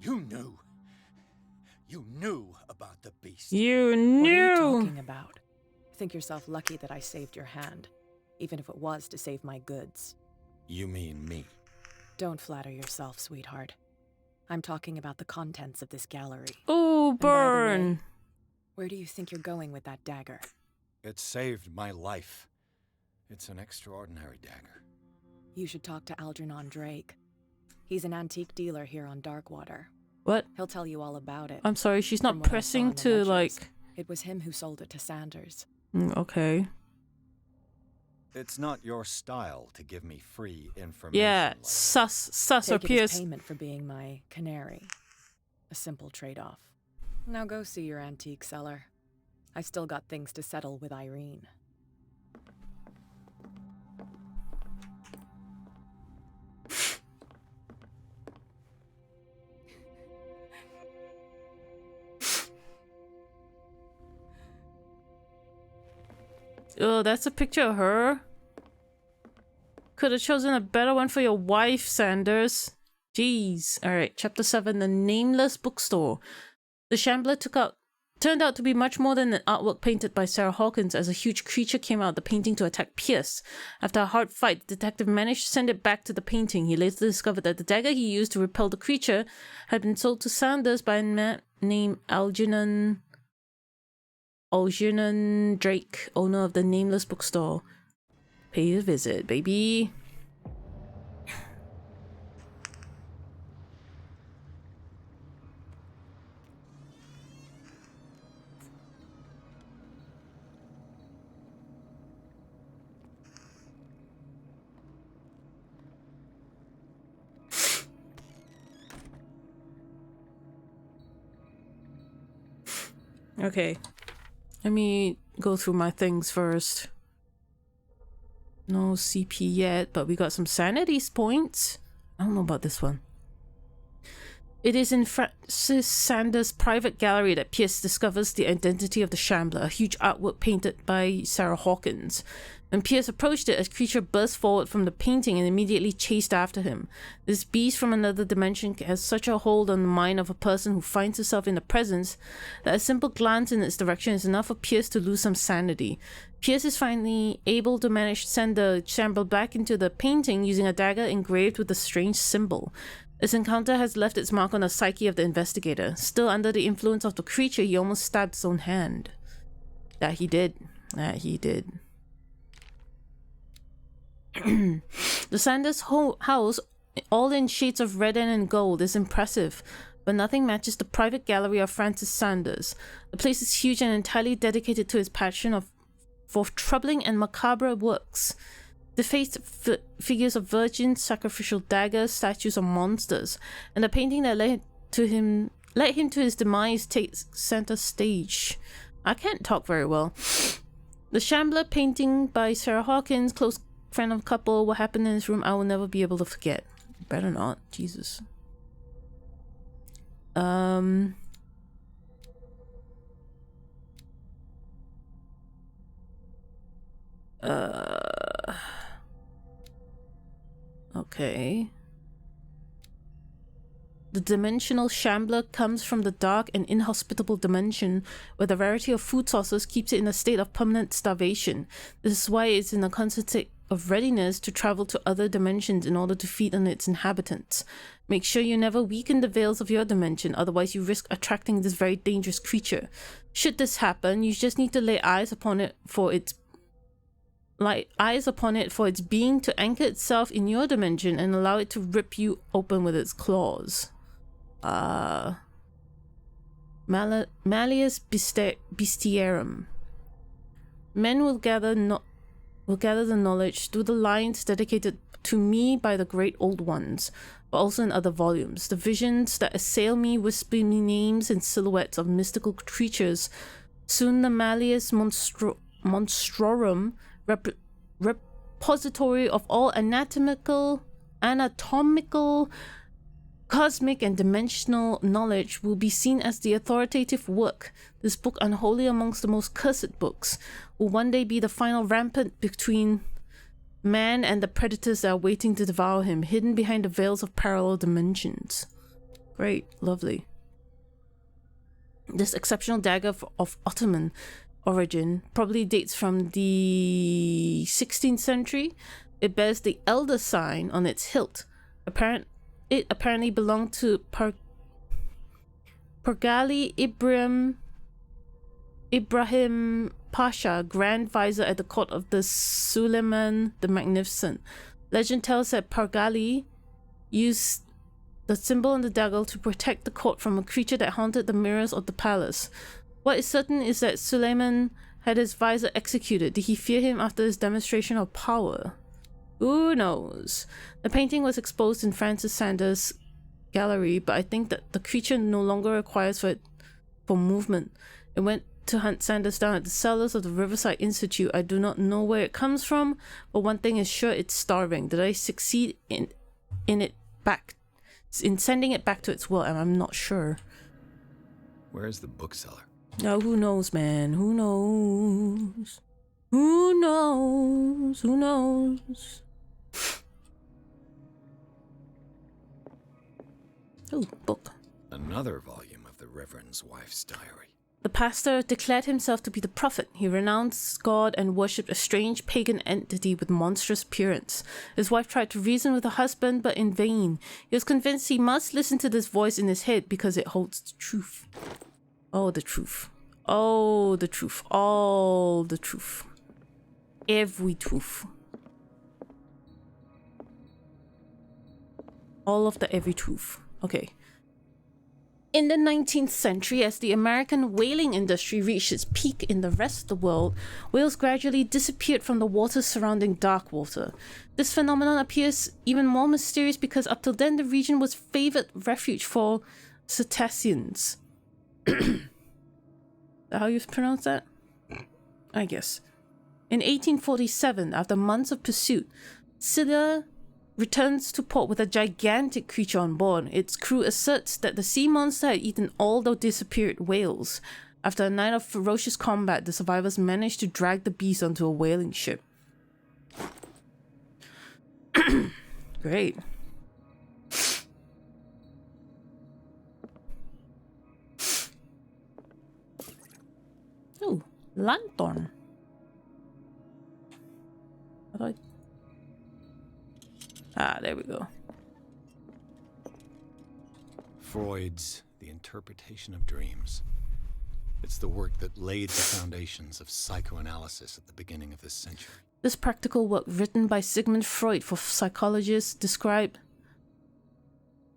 You knew. You knew about the beast. You What are knew. you talking about? Think yourself lucky that I saved your hand, even if it was to save my goods. You mean me? Don't flatter yourself, sweetheart. I'm talking about the contents of this gallery. Oh, And by the way, burn. where do you think you're going with that dagger? It saved my life. It's an extraordinary dagger. You should talk to Algernon Drake. He's an antique dealer here on Darkwater. What? He'll tell you all about it. I'm sorry, she's not From what I saw pressing in the to, ledgers, like... It was him who sold it to Sanders. Okay. It's not your style to give me free information. Yeah, like sus or Take it as Pierce. payment for being my canary. A simple trade-off. Now go see your antique seller. I still got things to settle with Irene. Oh, that's a picture of her. Could have chosen a better one for your wife, Sanders. Jeez. Alright, chapter 7, The Nameless Bookstore. The Shambler turned out to be much more than an artwork painted by Sarah Hawkins, as a huge creature came out of the painting to attack Pierce. After a hard fight, the detective managed to send it back to the painting. He later discovered that the dagger he used to repel the creature had been sold to Sanders by a man named Algernon Drake, owner of the Nameless Bookstore. Pay a visit, baby. Okay. Let me go through my things first. No CP yet, but we got some sanity points. I don't know about this one. It is in Francis Sanders' private gallery that Pierce discovers the identity of the Shambler, a huge artwork painted by Sarah Hawkins. When Pierce approached it, a creature burst forward from the painting and immediately chased after him. This beast from another dimension has such a hold on the mind of a person who finds herself in the presence that a simple glance in its direction is enough for Pierce to lose some sanity. Pierce is finally able to manage to send the Shambler back into the painting using a dagger engraved with a strange symbol. This encounter has left its mark on the psyche of the investigator. Still under the influence of the creature, he almost stabbed his own hand. That he did. The Sanders house, all in shades of red and gold, is impressive, but nothing matches the private gallery of Francis Sanders. The place is huge and entirely dedicated to his passion for troubling and macabre works. Defaced figures of virgins, sacrificial daggers, statues of monsters, and the painting that led him to his demise takes center stage. I can't talk very well. The Shambler painting by Sarah Hawkins, close friend of the couple, what happened in this room I will never be able to forget. Better not, Jesus. Okay. The dimensional Shambler comes from the dark and inhospitable dimension where the rarity of food sources keeps it in a state of permanent starvation. This is why it's in a constant state of readiness to travel to other dimensions in order to feed on its inhabitants. Make sure you never weaken the veils of your dimension, otherwise you risk attracting this very dangerous creature. Should this happen, you just need to lay eyes upon it for its being to anchor itself in your dimension and allow it to rip you open with its claws. Malleus Bestiarum. Men will gather the knowledge through the lines dedicated to me by the great old ones, but also in other volumes. The visions that assail me whisper me names and silhouettes of mystical creatures. Soon the Malleus Monstrorum, repository of all anatomical, cosmic and dimensional knowledge, will be seen as the authoritative work. This book, unholy amongst the most cursed books, will one day be the final rampart between man and the predators that are waiting to devour him, hidden behind the veils of parallel dimensions. Great, lovely. This exceptional dagger of Ottoman origin probably dates from the 16th century. It bears the Elder sign on its hilt. It apparently belonged to Pergali Ibrahim Pasha, Grand Vizier at the court of the Suleiman the Magnificent. Legend tells that Pergali used the symbol on the dagger to protect the court from a creature that haunted the mirrors of the palace. What is certain is that Suleiman had his vizier executed. Did he fear him after his demonstration of power? Who knows? The painting was exposed in Francis Sanders' gallery, but I think that the creature no longer requires for movement. It went to hunt Sanders down at the cellars of the Riverside Institute. I do not know where it comes from, but one thing is sure, it's starving. Did I succeed in sending it back to its will? And I'm not sure. Where's the bookseller? Oh, who knows, man? Who knows? Who knows? Who knows? Oh, book. Another volume of the Reverend's wife's diary. The pastor declared himself to be the prophet. He renounced God and worshipped a strange pagan entity with monstrous appearance. His wife tried to reason with her husband, but in vain. He was convinced he must listen to this voice in his head because it holds the truth. Oh, the truth. Oh, the truth. All the truth. Every truth. All of the every truth. Okay. In the 19th century, as the American whaling industry reached its peak in the rest of the world, whales gradually disappeared from the waters surrounding Darkwater. This phenomenon appears even more mysterious because up till then the region was favored refuge for cetaceans. How you pronounce that? I guess. In 1847, after months of pursuit, Scylla returns to port with a gigantic creature on board. Its crew asserts that the sea monster had eaten all the disappeared whales. After a night of ferocious combat, the survivors managed to drag the beast onto a whaling ship. Great. Oh, lantern. How do I... Ah, there we go. Freud's The Interpretation of Dreams. It's the work that laid the foundations of psychoanalysis at the beginning of this century. This practical work, written by Sigmund Freud for psychologists, describes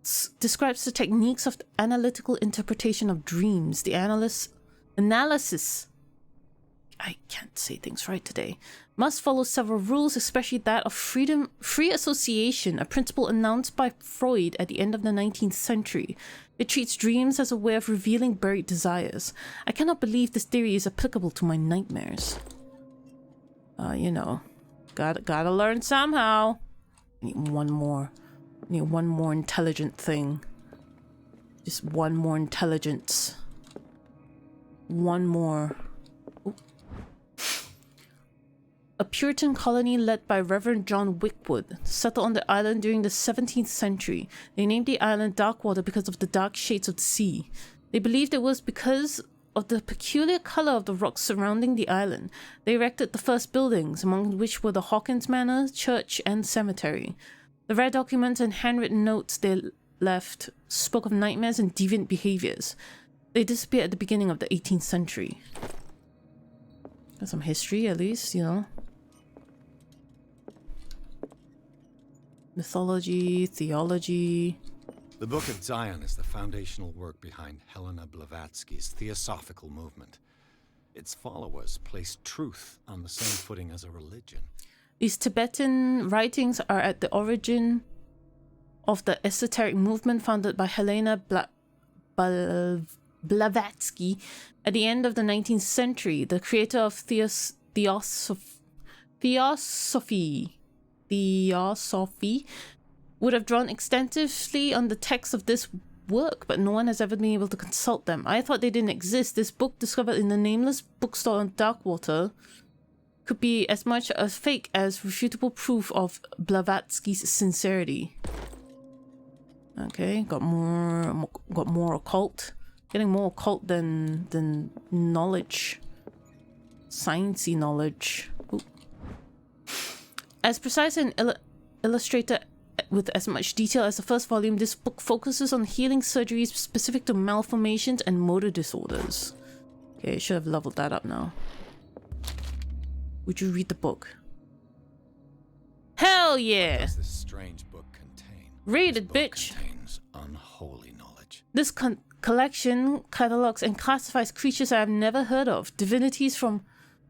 the techniques of the analytical interpretation of dreams. The analysis, I can't say things right today, must follow several rules, especially that of free association, a principle announced by Freud at the end of the 19th century. It treats dreams as a way of revealing buried desires. I cannot believe this theory is applicable to my nightmares. You know, gotta learn somehow. I need one more intelligent thing. Just one more intelligence. One more. Ooh. A Puritan colony led by Reverend John Wickwood settled on the island during the 17th century. They named the island Darkwater because of the dark shades of the sea. They believed it was because of the peculiar color of the rocks surrounding the island. They erected the first buildings, among which were the Hawkins Manor, church, and cemetery. The rare documents and handwritten notes they left spoke of nightmares and deviant behaviors. They disappeared at the beginning of the 18th century. Got some history, at least, you know. Mythology, theology. The Book of Zion is the foundational work behind Helena Blavatsky's Theosophical movement. Its followers place truth on the same footing as a religion. These Tibetan writings are at the origin of the esoteric movement founded by Helena Blavatsky at the end of the 19th century. The creator of Theosophy would have drawn extensively on the text of this work, but no one has ever been able to consult them. I thought they didn't exist. This book, discovered in the nameless bookstore on Darkwater, could be as much a fake as refutable proof of Blavatsky's sincerity. Okay, got more occult. Getting more occult than knowledge. Sciencey knowledge. Ooh. As precise and illustrated with as much detail as the first volume, this book focuses on healing surgeries specific to malformations and motor disorders. Okay, I should have leveled that up now. Would you read the book? Hell yeah! What does this strange book contain? Read This it, book bitch! contains unholy knowledge. This collection catalogs and classifies creatures I have never heard of. Divinities from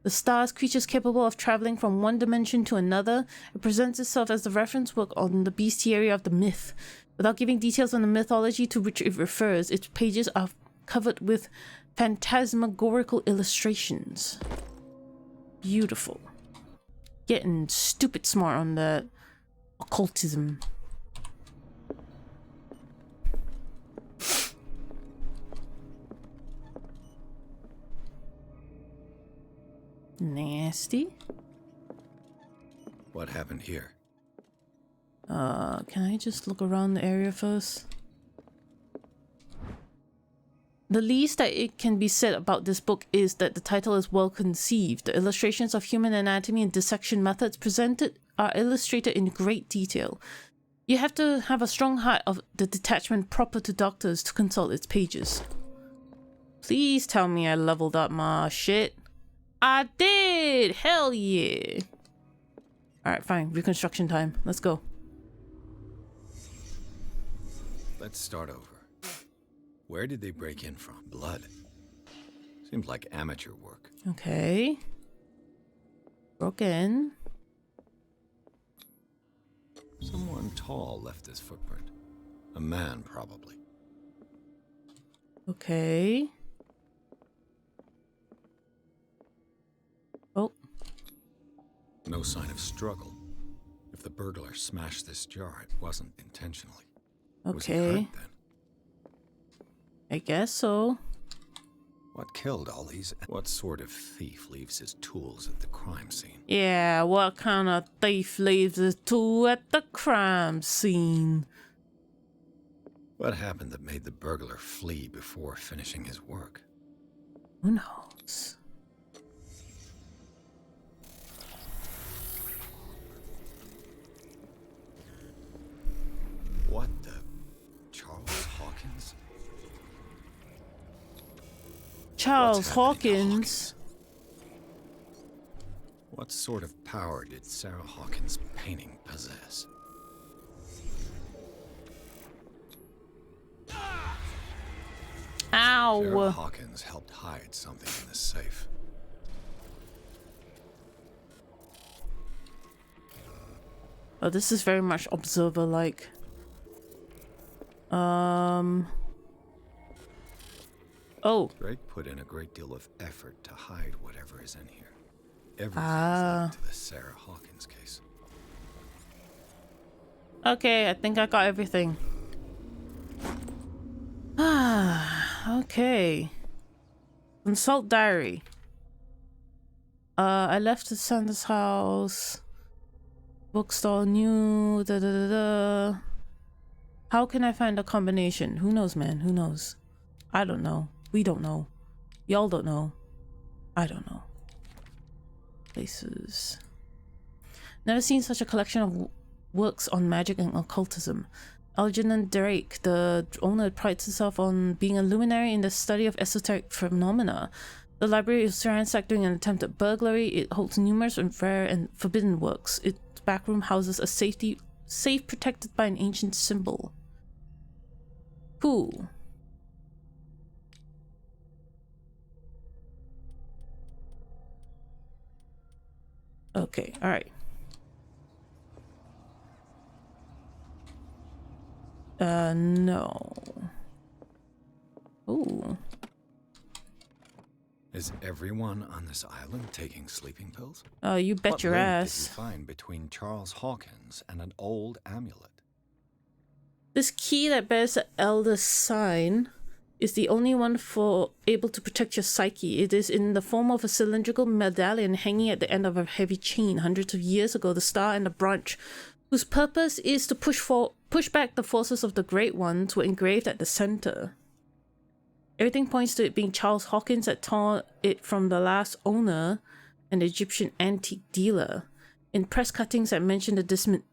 the stars, creatures capable of traveling from one dimension to another. It presents itself as the reference work on the bestiary of the myth. Without giving details on the mythology to which it refers, its pages are covered with phantasmagorical illustrations. Beautiful. Getting stupid smart on that occultism. Nasty. What happened here? Can I just look around the area first? The least that it can be said about this book is that the title is well conceived. The illustrations of human anatomy and dissection methods presented are illustrated in great detail. You have to have a strong heart of the detachment proper to doctors to consult its pages. Please tell me I leveled up my shit. I did! Hell yeah! Alright, fine. Reconstruction time. Let's go. Let's start over. Where did they break in from? Blood. Seems like amateur work. Okay. Broke in. Someone tall left this footprint. A man, probably. Okay. Oh. No sign of struggle. If the burglar smashed this jar, it wasn't intentionally. Was he Okay. hurt then? I guess so. What killed all these? What sort of thief leaves his tools at the crime scene? Yeah, what kind of thief leaves his tool at the crime scene? What happened that made the burglar flee before finishing his work? Who knows? What the? Charles Hawkins? Charles What's happening to Hawkins. What sort of power did Sarah Hawkins' painting possess? Ow. Sarah Hawkins helped hide something in the safe. Oh, this is very much observer-like. Oh. Drake put in a great deal of effort to hide whatever is in here. Everything is linked to the Sarah Hawkins case. Okay, I think I got everything. Ah, okay. Consult diary. I left the Sanders house. Bookstore new. Da da da da. How can I find a combination? Who knows, man? Who knows? I don't know. We don't know. Y'all don't know. I don't know. Places. Never seen such a collection of works on magic and occultism. Algernon Drake, the owner, prides himself on being a luminary in the study of esoteric phenomena. The library is ransacked during an attempt at burglary. It holds numerous and rare and forbidden works. Its backroom houses a safe protected by an ancient symbol. Cool. Okay, alright. No. Ooh. Is everyone on this island taking sleeping pills? You bet What your link ass. did you find between Charles Hawkins and an old amulet? This key that bears the Elder sign is the only one able to protect your psyche. It is in the form of a cylindrical medallion hanging at the end of a heavy chain. Hundreds of years ago, the star and the branch, whose purpose is to push back the forces of the Great Ones, were engraved at the center. Everything points to it being Charles Hawkins that tore it from the last owner, an Egyptian antique dealer. In press cuttings that mention the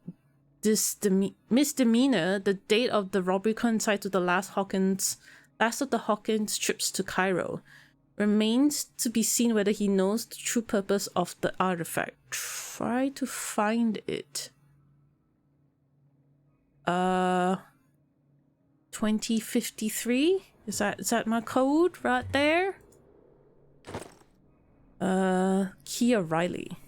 misdemeanor, the date of the robbery coincides with the last of the Hawkins trips to Cairo. Remains to be seen whether he knows the true purpose of the artifact. Try to find it. 2053? Is that my code right there? Kia Riley.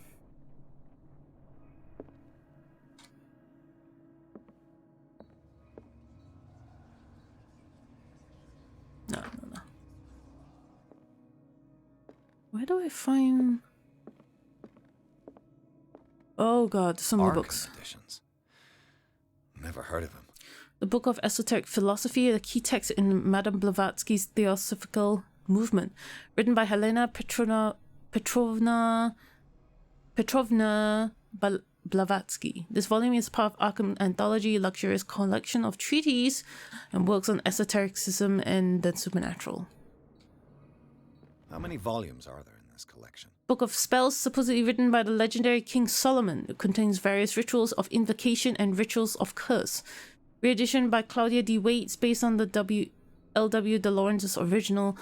No. Where do I find... Oh god, so many books. Editions. Never heard of him. The Book of Esoteric Philosophy, the key text in Madame Blavatsky's Theosophical Movement, written by Helena Petrovna Blavatsky. This volume is part of Arkham Anthology, a luxurious collection of treatises and works on esotericism and the supernatural. How many volumes are there in this collection? Book of Spells, supposedly written by the legendary King Solomon. It contains various rituals of invocation and rituals of curse. Reedition by Claudia D. Waits, based on the L.W. de Lawrence's original.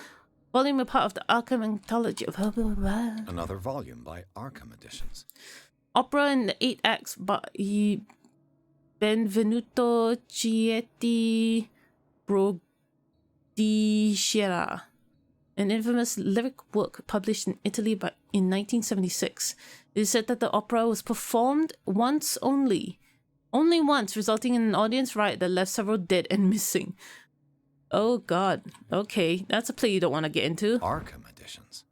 Volume a part of the Arkham Anthology of... Another volume by Arkham Editions. Opera in the 8 acts by Benvenuto Cietti Brodisciera. An infamous lyric work published in Italy in 1976. It is said that the opera was performed once only once, resulting in an audience riot that left several dead and missing. Oh god. Okay, that's a play you don't want to get into. Arkham Editions.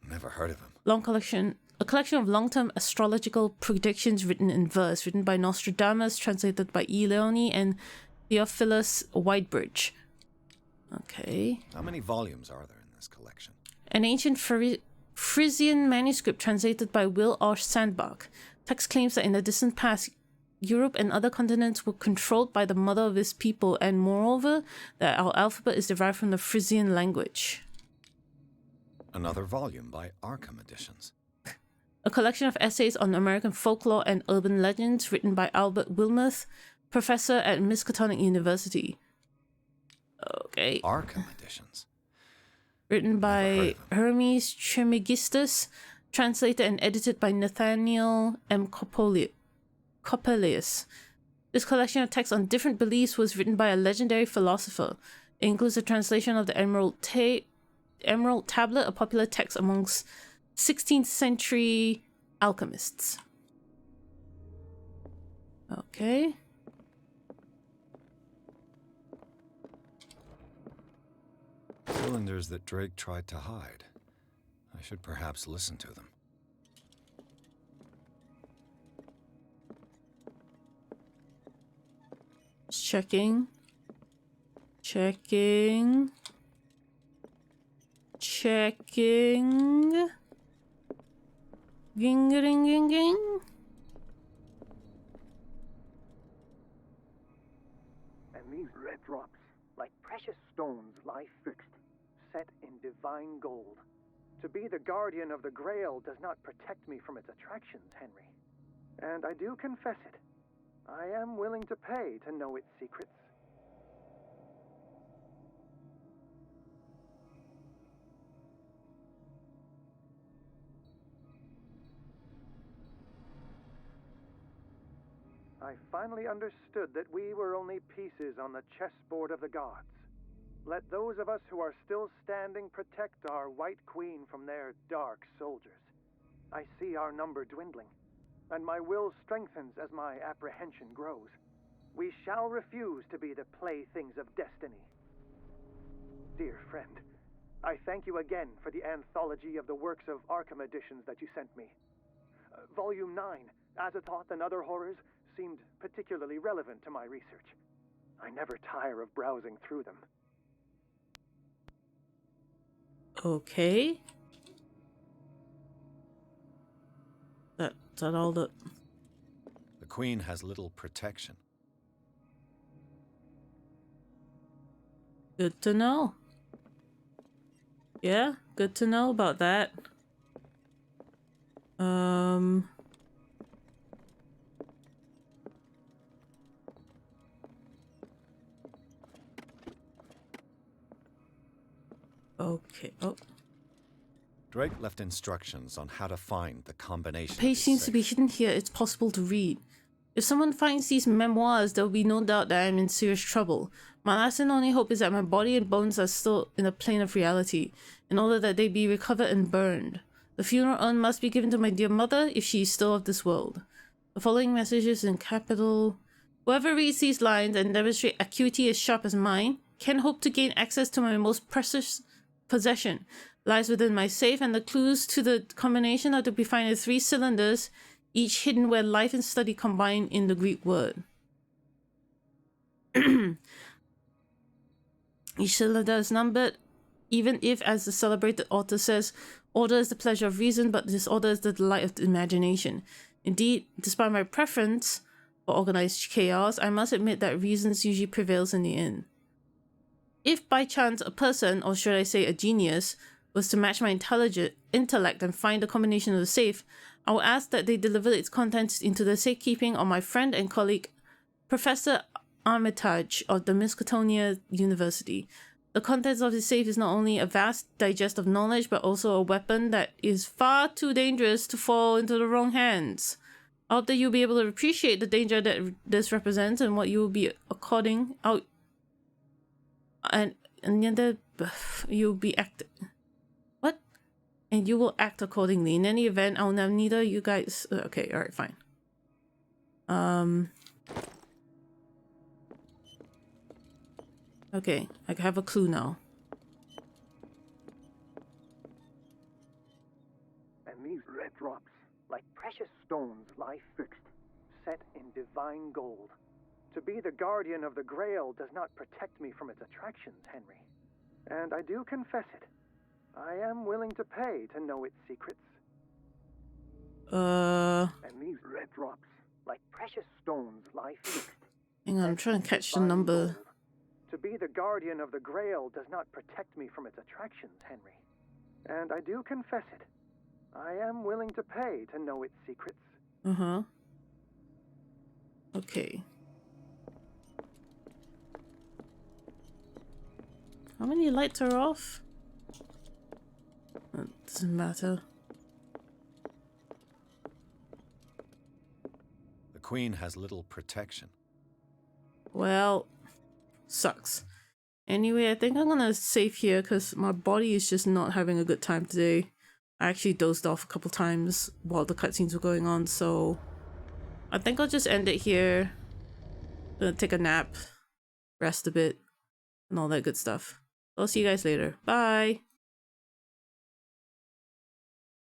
Never heard of him. Long collection A collection of long-term astrological predictions written in verse, written by Nostradamus, translated by E. Leone and Theophilus Whitebridge. Okay. How many volumes are there in this collection? An ancient Frisian manuscript translated by Will R. Sandbach. Text claims that in the distant past, Europe and other continents were controlled by the mother of this people, and moreover, that our alphabet is derived from the Frisian language. Another volume by Arkham Editions. A collection of essays on American folklore and urban legends written by Albert Wilmoth, professor at Miskatonic University. Okay. Arkham Editions. Written by Hermes Trismegistus, translated and edited by Nathaniel M. Coppelius. This collection of texts on different beliefs was written by a legendary philosopher. It includes a translation of the Emerald Tablet, a popular text amongst 16th century alchemists. Okay. Cylinders that Drake tried to hide. I should perhaps listen to them. Checking. Checking. Checking. Ging, ging, ging, ging. And these red drops, like precious stones, lie fixed, set in divine gold. To be the guardian of the Grail does not protect me from its attractions, Henry. And I do confess it. I am willing to pay to know its secrets. I finally understood that we were only pieces on the chessboard of the gods. Let those of us who are still standing protect our White Queen from their dark soldiers. I see our number dwindling, and my will strengthens as my apprehension grows. We shall refuse to be the playthings of destiny. Dear friend, I thank you again for the anthology of the works of Arkham Editions that you sent me. Volume 9, Azathoth and Other Horrors, seemed particularly relevant to my research. I never tire of browsing through them. Okay. That all the... The Queen has little protection. Good to know. Yeah, good to know about that. Okay. Oh. Drake left instructions on how to find the combination. The page seems to be hidden here. It's possible to read. If someone finds these memoirs, there will be no doubt that I'm in serious trouble. My last and only hope is that my body and bones are still in a plane of reality, in order that they be recovered and burned. The funeral urn must be given to my dear mother if she is still of this world. The following messages in capital. Whoever reads these lines and demonstrate acuity as sharp as mine can hope to gain access to my most precious possession. Lies within my safe, and the clues to the combination are to be found in 3 cylinders, each hidden where life and study combine in the Greek word. Each cylinder is numbered, even if, as the celebrated author says, order is the pleasure of reason, but disorder is the delight of the imagination. Indeed, despite my preference for organized chaos, I must admit that reason usually prevails in the end. If by chance a person, or should I say a genius, was to match my intellect and find the combination of the safe, I will ask that they deliver its contents into the safekeeping of my friend and colleague, Professor Armitage of the Miskatonic University. The contents of the safe is not only a vast digest of knowledge, but also a weapon that is far too dangerous to fall into the wrong hands. I hope that you'll be able to appreciate the danger that this represents and what you will be according out, and then you'll be acting. What? And you will act accordingly. In any event, I'll have neither you guys. Okay, all right, fine. Okay, I have a clue now. And these red drops, stones lie fixed, set in divine gold. To be the guardian of the Grail does not protect me from its attractions, Henry. And I do confess it. I am willing to pay to know its secrets. And these red drops, like precious stones, lie fixed. Hang on, I'm trying to catch the number. Gold. To be the guardian of the Grail does not protect me from its attractions, Henry. And I do confess it. I am willing to pay to know its secrets. Uh-huh. Okay. How many lights are off? It doesn't matter. The Queen has little protection. Well, sucks. Anyway, I think I'm gonna save here because my body is just not having a good time today. I actually dozed off a couple times while the cutscenes were going on, so I think I'll just end it here. Gonna take a nap, rest a bit, and all that good stuff. I'll see you guys later. Bye!